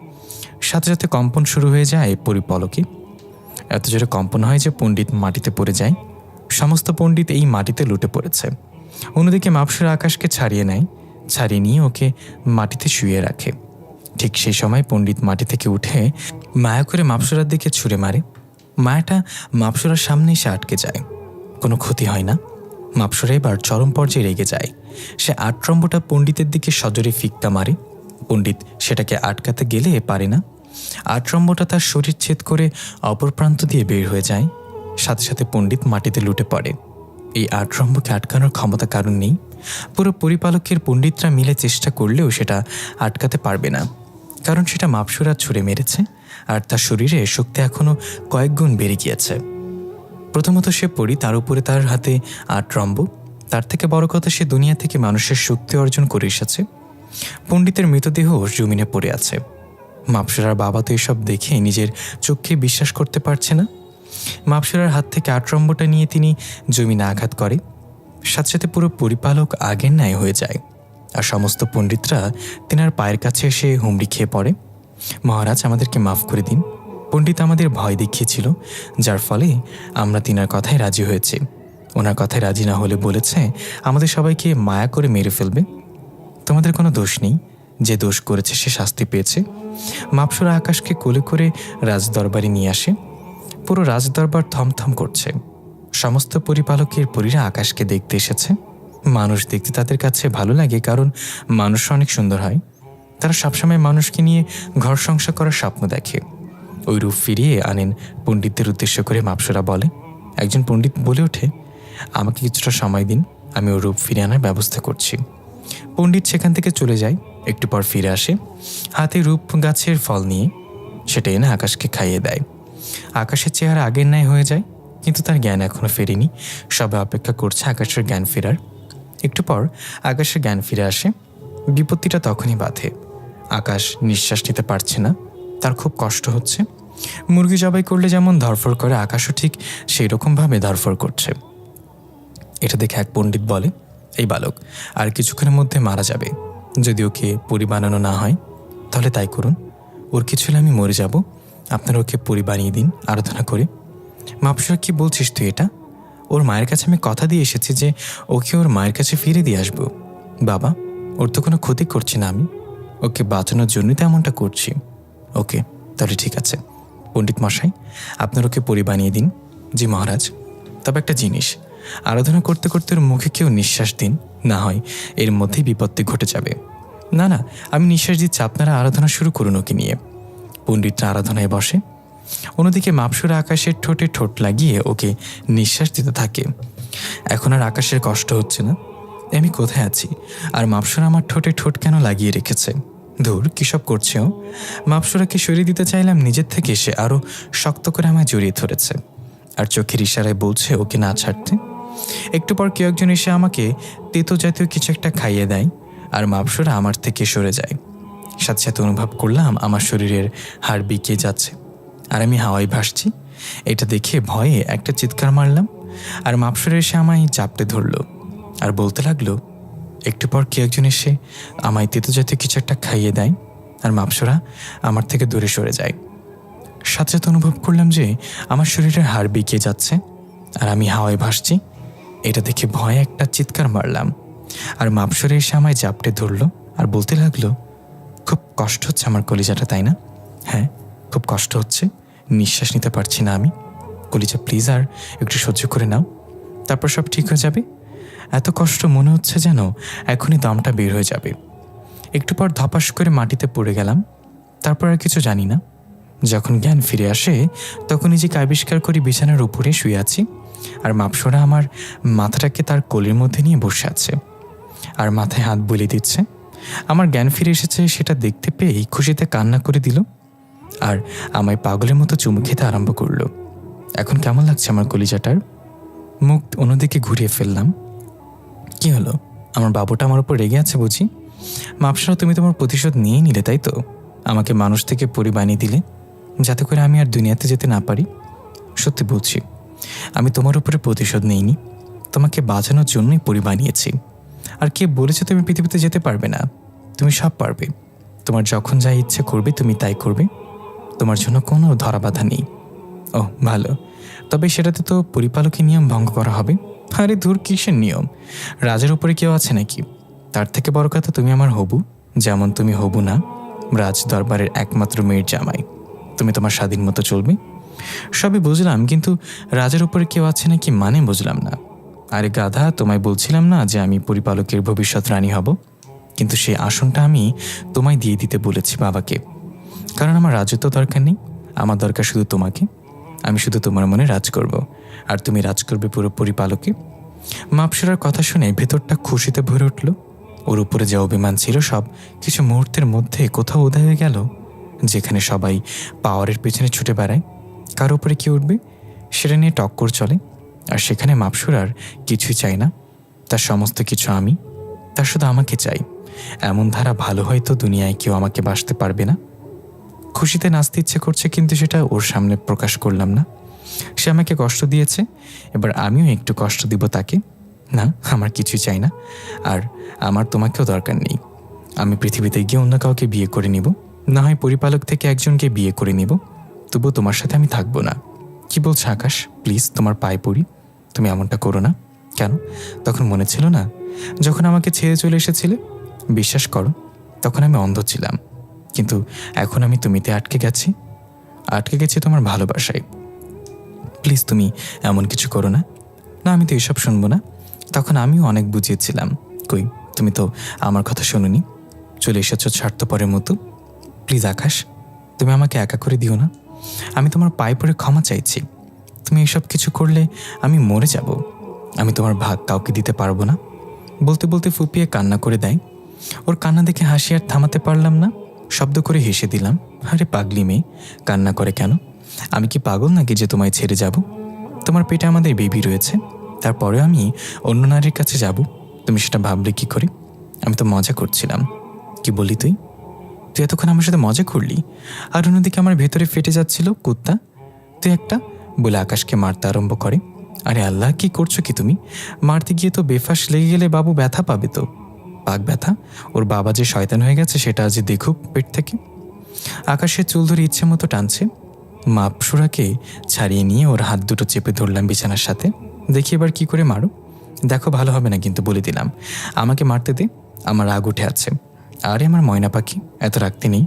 সাথে সাথে কম্পন শুরু হয়ে যায় পরিপলকে। এত জোরে কম্পন হয় যে পণ্ডিত মাটিতে পড়ে যায়। সমস্ত পণ্ডিত এই মাটিতে লুটে পড়েছে। অন্যদিকে মাপসুরা আকাশকে ছাড়িয়ে নেয়। ছাড়িয়ে নিয়ে ওকে মাটিতে শুয়ে রাখে। ঠিক সেই সময় পণ্ডিত মাটি থেকে উঠে মায়া করে মাপসুরার দিকে ছুঁড়ে মারে। মায়াটা মাপসুরার সামনে এসে আটকে যায়। কোনো ক্ষতি হয় না। মাপসুরা এবার চরম পর্যায়ে রেগে যায়। সে 8 রম্বটা পণ্ডিতের দিকে সজোরে ফিক্কা মারে। পণ্ডিত সেটাকে আটকাতে গেলে পারে না। 8 রম্বটা তার শরীর ছেদ করে অপর প্রান্ত দিয়ে বের হয়ে যায়। সাথে সাথে পণ্ডিত মাটিতে লুটে পড়ে। এই 8 রম্বকে আটকানোর ক্ষমতা কারণ নেই। পুরো পরিপালকের পণ্ডিতরা মিলে চেষ্টা করলেও সেটা আটকাতে পারবে না, কারণ সেটা মাপসুরা ছুঁড়ে মেরেছে, আর তার শরীরে শক্তি এখনও কয়েক গুণ বেড়ে গিয়েছে। প্রথমত সে পড়ি, তার উপরে তার হাতে 8 রম্ব। তার থেকে বড় কথা, সে দুনিয়া থেকে মানুষের শক্তি অর্জন করে এসেছে। পণ্ডিতের মৃতদেহ জমিনে পড়ে আছে। মাপসুরার বাবা তো এসব দেখে নিজের চোখকে বিশ্বাস করতে পারছে না। মাপসুরার হাত থেকে 8 রম্বটা নিয়ে তিনি জমিনে আঘাত করে। সাথে সাথে পুরো পরিপালক আগের ন্যায় হয়ে যায়, আর সমস্ত পণ্ডিতরা তিনার পায়ের কাছে এসে হুমড়ি খেয়ে পড়ে। মহারাজ, আমাদেরকে মাফ করে দিন। পণ্ডিত আমাদের ভয় দেখিয়েছিল, যার ফলে আমরা তিনার কথায় রাজি হয়েছি। ওনার কথায় রাজি না হলে বলেছে আমাদের সবাইকে মায়া করে মেরে ফেলবে। তোমাদের কোনো দোষ নেই, যে দোষ করেছে সে শাস্তি পেয়েছে। মাপসুরা আকাশকে কোলে করে রাজদরবারে নিয়ে আসে। পুরো রাজদরবার থমথম করছে। সমস্ত পরিপালকের পরীরা আকাশকে দেখতে এসেছে। মানুষ দেখতে তাদের কাছে ভালো লাগে, কারণ মানুষ অনেক সুন্দর হয়। তারা সবসময় মানুষকে নিয়ে ঘর সংসার করার স্বপ্ন দেখে। ওই রূপ ফিরিয়ে আনেন পণ্ডিতদের উদ্দেশ্য করে মাপসুরা বলে। একজন পণ্ডিত বলে ওঠে, আমাকে কিছুটা সময় দিন, আমি ওই রূপ ফিরিয়ে আনার ব্যবস্থা করছি। পণ্ডিত সেখান থেকে চলে যায়। একটু পর ফিরে আসে হাতে রূপ গাছের ফল নিয়ে। সেটা এনে আকাশকে খাইয়ে দেয়। আকাশের চেহারা আগের ন্যায় হয়ে যায়, কিন্তু তার জ্ঞান এখনও ফেরেনি। সবাই অপেক্ষা করছে আকাশের জ্ঞান ফেরার। একটু পর আকাশের জ্ঞান ফিরে আসে। বিপত্তিটা তখনই বাধে। আকাশ নিঃশ্বাস নিতে পারছে না, তার খুব কষ্ট হচ্ছে। মুরগি জবাই করলে যেমন ধরফর করে, আকাশও ঠিক সেই রকমভাবে ধরফর করছে। এটা দেখে এক পণ্ডিত বলে, এই বালক আর কিছুক্ষণের মধ্যে মারা যাবে। যদি ওকে পরি বানানো না হয় তাহলে তাই করুন। ওর কিছু হলে আমি মরে যাব। আপনারা ওকে পরি বানিয়ে দিন আরাধনা করে। মাপসুরা, কি বলছিস তুই এটা? ওর মায়ের কাছে আমি কথা দিয়ে এসেছি যে ওকে ওর মায়ের কাছে ফিরে দিয়ে আসবো। বাবা, ওর তো কোনো ক্ষতি করছি না, আমি ওকে বাঁচানোর জন্যই তো এমনটা করছি। ওকে, তাহলে ঠিক আছে পণ্ডিত মশাই, আপনার ওকে পরি বানিয়ে দিন। জি মহারাজ। তবে একটা জিনিস, আরাধনা করতে করতে ওর মুখে কেউ নিঃশ্বাস দিন, না হয় এর মধ্যেই বিপত্তি ঘটে যাবে। না না, আমি নিঃশ্বাস দিচ্ছি, আপনারা আরাধনা শুরু করুন ওকে নিয়ে। পণ্ডিতরা আরাধনায় বসে। অন্যদিকে মাপসুরা আকাশের ঠোঁটে ঠোঁট লাগিয়ে ওকে নিঃশ্বাস দিতে থাকে। এখন আর আকাশের কষ্ট হচ্ছে না। আমি কোথায় আছি, আর মাপসুরা আমার ঠোঁটে ঠোঁট কেন লাগিয়ে রেখেছে? ধুর, কী সব করছে ও? মাপসুরাকে সরিয়ে দিতে চাইলাম, নিজের থেকে সে আরও শক্ত করে আমায় জড়িয়ে ধরেছে আর চোখের ইশারায় বলছে ওকে না ছাড়তে। একটু পর কেউ একজন এসে আমাকে তেতো জাতীয় কিছু একটা খাইয়ে দেয় আর মাপসুরা আমার থেকে সরে যায়। সাথে সাথে অনুভব করলাম আমার শরীরের হাড় বিকিয়ে যাচ্ছে আর আমি হাওয়ায় ভাসছি। এটা দেখে ভয়ে একটা চিৎকার মারলাম আর মাপসুরা এসে আমায় চাপটে ধরলো আর বলতে লাগলো। একটু পর কেউ একজন এসে আমায় তেতো জাতীয় কিছু একটা খাইয়ে দেয় আর মাপসুরা আমার থেকে দূরে সরে যায়। সাথে সাথে অনুভব করলাম যে আমার শরীরের হাড় বিকিয়ে যাচ্ছে আর আমি হাওয়ায় ভাসছি। এটা দেখে ভয়ে একটা চিৎকার মারলাম আর মাপসুরা এসে আমায় চাপটে ধরলো আর বলতে লাগলো, খুব কষ্ট হচ্ছে আমার কলিজাটা, তাই না? হ্যাঁ, খুব কষ্ট হচ্ছে, নিঃশ্বাস নিতে পারছি না আমি। কলিজা প্লিজ আর একটু সহ্য করে নাও, তারপর সব ঠিক হয়ে যাবে। এত কষ্ট মনে হচ্ছে যেন এখনই দমটা বের হয়ে যাবে। একটু পর ধপাস করে মাটিতে পড়ে গেলাম। তারপর আর কিছু জানি না। যখন জ্ঞান ফিরে আসে তখন নিজেকে আবিষ্কার করি বিছানার উপরে শুয়ে আছি আর মাপসুরা আমার মাথাটাকে তার কোলের মধ্যে নিয়ে বসে আছে আর মাথায় হাত বুলিয়ে দিচ্ছে। আমার জ্ঞান ফিরে এসেছে সেটা দেখতে পেয়েই খুশিতে কান্না করে দিল আর আমায় পাগলের মতো চুমু খেতে আরম্ভ করলো। এখন কেমন লাগছে আমার কলিজাটার? মুখ অন্যদিকে ঘুরিয়ে ফেললাম। কি হলো, আমার বাবুটা আমার উপর রেগে আছে বুঝি? মাপসুরা, তুমি তোমার প্রতিশোধ নিয়েই নিলে, তাই তো? আমাকে মানুষ থেকে পরি বানিয়ে দিলে যাতে করে আমি আর দুনিয়াতে যেতে না পারি। সত্যি বলছি, আমি তোমার উপরে প্রতিশোধ নেইনি, তোমাকে বাঁচানোর জন্যই পরি বানিয়েছি। আর কে বলেছে তুমি পৃথিবীতে যেতে পারবে না? তুমি সব পারবে। তোমার যখন যা ইচ্ছে করবে তুমি তাই করবে। তোমার জন্য কোনো ধরা বাধা নেই। ও ভালো, তবে সেটাতে তো পরিপালকের নিয়ম ভঙ্গ করা হবে। আরে দূর, কিসের নিয়ম? রাজের উপরে কেউ আছে নাকি? তার থেকে বড় কথা, তুমি আমার হবু, যেমন তুমি হবু না রাজ দরবারের একমাত্র মেয়ের জামাই। তুমি তোমার স্বাধীন মতো চলবে। সবই বুঝলাম, কিন্তু রাজের উপরে কেউ আছে নাকি মানে বুঝলাম না। আরে গাধা, তোমায় বলছিলাম না যে আমি পরিপালকের ভবিষ্যৎ রানী হব? কিন্তু সেই আসনটা আমি তোমায় দিয়ে দিতে বলেছি বাবাকে, কারণ আমার রাজত্ব দরকার নেই, আমার দরকার শুধু তোমাকে। আমি শুধু তোমার মনে রাজ করব আর তুমি রাজ করবে পুরো পরিপালকে। মাপসুরার কথা শুনে ভেতরটা খুশিতে ভরে উঠল। ওর উপরে যে অভিমান ছিল সব কিছু মুহূর্তের মধ্যে কোথাও উদয় হয়ে গেল। যেখানে সবাই পাওয়ারের পেছনে ছুটে বেড়ায়, কার উপরে কি উঠবে সেটা নিয়ে টক্কর চলে, আর সেখানে মাপসুরার কিছুই চাই না, তার সমস্ত কিছু আমি, তার শুধু আমাকে চাই। এমন ধারা ভালো হয়তো দুনিয়ায় কেউ আমাকে বাসতে পারবে না। খুশিতে নাচতে ইচ্ছে করছে, কিন্তু সেটা ওর সামনে প্রকাশ করলাম না। সে আমাকে কষ্ট দিয়েছে, এবার আমিও একটু কষ্ট দিব তাকে। না, আমার কিছুই চাই না, আর আমার তোমাকেও দরকার নেই। আমি পৃথিবীতে গিয়ে অন্য কাউকে বিয়ে করে নিব, না হয় পরিপালক থেকে একজনকে বিয়ে করে নিব, তবুও তোমার সাথে আমি থাকবো না। কি বলছো আকাশ? প্লিজ, তোমার পায়ে পড়ি, তুমি এমনটা করো না। কেন? তখন মনে ছিল না যখন আমাকে ছেড়ে চলে এসেছিলে? বিশ্বাস করো, তখন আমি অন্ধ ছিলাম, কিন্তু এখন আমি তুমিতে আটকে গেছি তোমার ভালোবাসায়। প্লিজ, তুমি এমন কিছু করো না। না, আমি তো এসব শুনবো না। তখন আমিও অনেক বুঝিয়েছিলাম, কই তুমি তো আমার কথা শোনোনি, চলে এসেছো স্বার্থপরের মতো। প্লিজ আকাশ, তুমি আমাকে একা করে দিও না। আমি তোমার পায়ে পড়ে ক্ষমা চাইছি। তুমি এসব কিছু করলে আমি মরে যাব। আমি তোমার ভাগ কাউকে দিতে পারবো না। বলতে বলতে ফুপিয়ে কান্না করে দেয়। ওর কান্না দেখে হাসি আর থামাতে পারলাম না, শব্দ করে হেসে দিলাম। আরে পাগলি মেয়ে, কান্না করে কেন? আমি কি পাগল নাকি যে তোমায় ছেড়ে যাব? তোমার পেটে আমাদের বেবি রয়েছে, তারপরে আমি অন্য নারীর কাছে যাব? তুমি সেটা ভাবলে কি করে? আমি তো মজা করছিলাম। কি বললি তুই? তুই এতক্ষণ আমার সাথে মজা করলি? আর অন্যদিকে আমার ভেতরে ফেটে যাচ্ছিল, কুত্তা তুই একটা, বলে আকাশকে মারতে আরম্ভ করে। আরে আল্লাহ, কি করছো কি তুমি? মারতে গিয়ে তো বেফাস লেগে গেলে বাবু ব্যথা পাবে তো। পাক ব্যথা? ওর বাবা যে শয়তান হয়ে গেছে সেটা আজ দেখুক পেট থেকে। আকাশের চুল ধরে ইচ্ছে মতো টানছে। মাপসুরাকে ছাড়িয়ে নিয়ে ওর হাত দুটো চেপে ধরলাম বিছানার সাথে। দেখি এবার কি করে মারো। দেখো, ভালো হবে না কিন্তু, বলে দিলাম। আমাকে মারতে দে, আমার রাগ উঠে আছে। আরে আমার ময়না পাখি, এত রাখতে নেই,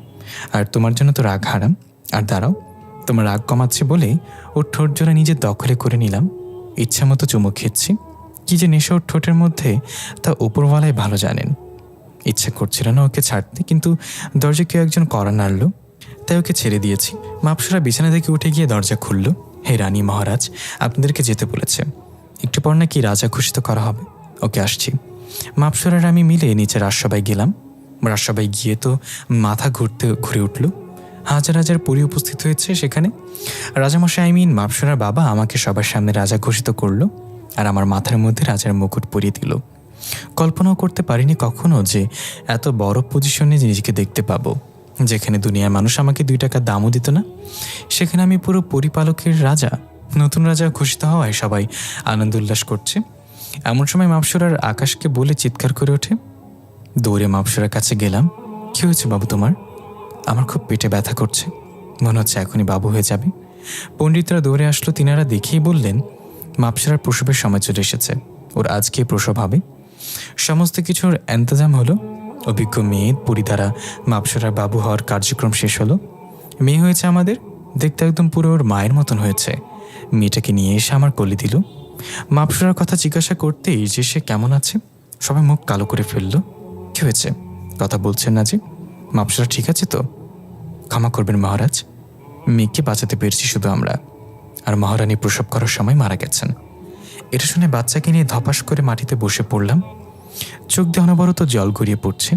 আর তোমার জন্য তো রাগ হারাম। আর দাঁড়াও, তোমার রাগ কমাচ্ছে বলে ওর ঠোঁট জোড়া নিজের দখলে করে নিলাম। ইচ্ছা মতো চুমুক খেচ্ছি। কি যে নেশা ওর ঠোঁটের মধ্যে তা উপরওয়ালাই ভালো জানেন। ইচ্ছা করছিল না ওকে ছাড়তে, কিন্তু দরজা কেউ একজন কড়া নাড়ল, তাই ওকে ছেড়ে দিয়েছি। মাপসরা বিছানা থেকে উঠে গিয়ে দরজা খুলল। হে রানী মহারাজ, আপনাদেরকে যেতে বলেছে। একটু পর নাকি রাজা ঘোষিত করা হবে। ওকে আসছি। মাপসরার আমি মিলে নিচে রাজসভায় গেলাম। রাজসভায় গিয়ে তো মাথা ঘুরে উঠল। হাজার হাজার পরি উপস্থিত হয়েছে সেখানে। রাজামশাই মাপসরার বাবা আমাকে সবার সামনে রাজা ঘোষিত করলো আর আমার মাথার মধ্যে রাজার মুকুট পরিয়ে দিল। কল্পনাও করতে পারিনি কখনো যে এত বড় পজিশনে নিজেকে দেখতে পাবো, যেখানে দুনিয়ার মানুষ আমাকে 2 টাকা দামও দিত না। সেখানে আমি পুরো পরিপালকের রাজা, নতুন রাজা ঘোষিত হওয়ায় সবাই আনন্দ উল্লাস করছে। এমন সময় মাপসরার আকাশকে বলে চিৎকার করে ওঠে। দৌড়ে মাপসরার কাছে গেলাম। কি হয়েছে বাবু তোমার? আমার খুব পেটে ব্যথা করছে, মনে হচ্ছে এখনই বাবু হয়ে যাবে। পণ্ডিতরা দৌড়ে আসলো। তিনারা দেখেই বললেন মাপসরার প্রসবের সময় চলে এসেছে, ওর আজকে প্রসব হবে। সমস্ত কিছুর এন্তজাম হলো। অভিজ্ঞ মেয়ে পরি দ্বারা মাপসরার বাবু হওয়ার কার্যক্রম শেষ হলো। মেয়ে হয়েছে আমাদের, দেখতে একদম পুরো ওর মায়ের মতন হয়েছে। মেয়েটাকে নিয়ে এসে আমার কোলে দিল। মাপসরার কথা জিজ্ঞাসা করতেই যে সে কেমন আছে, সবাই মুখ কালো করে ফেলল। কি হয়েছে, কথা বলছেন না যে? মাপসরা ঠিক আছে তো? ক্ষমা করবেন মহারাজ, মেয়েকে বাঁচাতে পেরেছি শুধু আমরা, আর মহারানী প্রসব করার সময় মারা গেছেন। এটা শুনে বাচ্চাকে নিয়ে ধপাস করে মাটিতে বসে পড়লাম। চোখ দিয়ে অনবরত জল গড়িয়ে পড়ছে।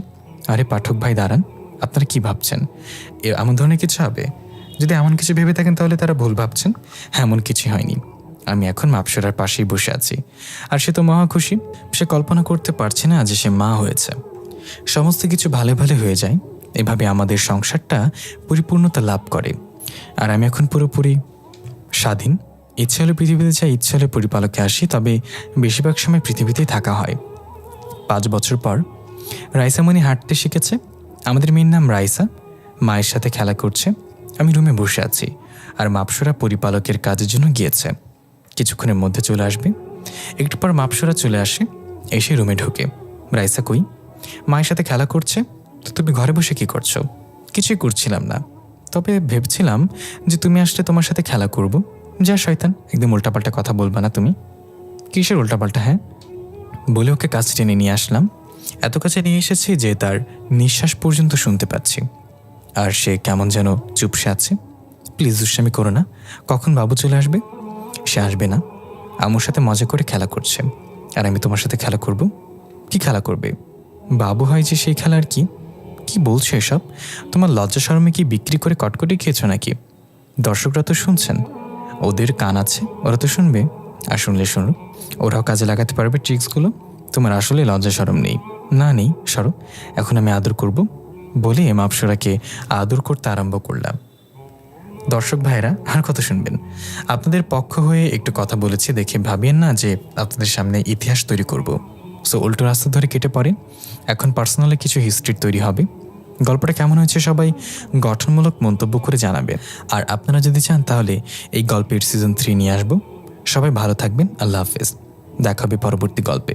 আরে পাঠক ভাই দাঁড়ান, আপনারা কি ভাবছেন এমন ধরনের কিছু হবে? যদি এমন কিছু ভেবে থাকেন তাহলে তারা ভুল ভাবছেন। এমন কিছু হয়নি। আমি এখন মাপসরার পাশেই বসে আছি, আর সে তো মহা খুশি। সে কল্পনা করতে পারছে না যে সে মা হয়েছে। সমস্ত কিছু ভালো ভালো হয়ে যায়। এভাবে আমাদের সংসারটা পরিপূর্ণতা লাভ করে, আর আমি এখন পুরোপুরি স্বাধীন। ইচ্ছে হলে পৃথিবীতে যাই, ইচ্ছে হলে পরিপালকে আসি, তবে বেশিরভাগ সময় পৃথিবীতেই থাকা হয়। 5 বছর পর রাইসামণি হাঁটতে শিখেছে। আমাদের মেয়ের নাম রাইসা। মায়ের সাথে খেলা করছে। আমি রুমে বসে আছি, আর মাপসরা পরিপালকের কাজের জন্য গিয়েছে। কিছুক্ষণের মধ্যে চলে আসবে। একটু পর মাপসরা চলে আসে, এসে রুমে ঢোকে। রাইসা কই? মায়ের সাথে খেলা করছে। তো তুমি ঘরে বসে কি করছো? কিছুই করছিলাম না, তবে ভেবছিলাম যে তুমি আসলে তোমার সাথে খেলা করব। যা শয়তান, একদম উল্টাপাল্টা কথা বলবা না তুমি। কিসের উল্টাপাল্টা? হ্যাঁ বলে ওকে কাছে টেনে নিয়ে আসলাম। এত কাছে নিয়ে এসেছি যে তার নিঃশ্বাস পর্যন্ত শুনতে পাচ্ছি, আর সে কেমন যেন চুপসে আছে। প্লিজ দুষ্টামি করো না। কখন বাবু চলে আসবে? সে আসবে না, আমার সাথে মজা করে খেলা করছে, আর আমি তোমার সাথে খেলা করব। কি খেলা করবে? বাবু হয় যে সেই খেলা। আর কি কি বলছো এসব? তোমার লজ্জা শরমে কি বিক্রি করে কটকটি খেয়েছো নাকি? দর্শকরা তো শুনছেন, ওদের কান আছে, ওরা তো শুনবে। আর শুনলে শুনো, ওরাও কাজে লাগাতে পারবে ট্রিক্সগুলো। তোমার আসলে লজ্জা শরম নেই? না নেই, সরো, এখন আমি আদর করব। বলে মাপসরাকে আদর করতে আরম্ভ করলাম। দর্শক ভাইরা আর কত শুনবেন? আপনাদের পক্ষ হয়ে একটু কথা বলেছি দেখে ভাবিয়েন না যে আপনাদের সামনে ইতিহাস তৈরি করব। সো উল্টো রাস্তা ধরে কেটে পড়ে। এখন পার্সোনালি কিছু হিস্ট্রি তৈরি হবে। গল্পটা কেমন হয়েছে সবাই গঠনমূলক মন্তব্য করে জানাবেন। আর আপনারা যদি চান তাহলে এই গল্পের সিজন 3 নিয়ে আসবো। সবাই ভালো থাকবেন। আল্লাহ হাফেজ। দেখা হবে পরবর্তী গল্পে।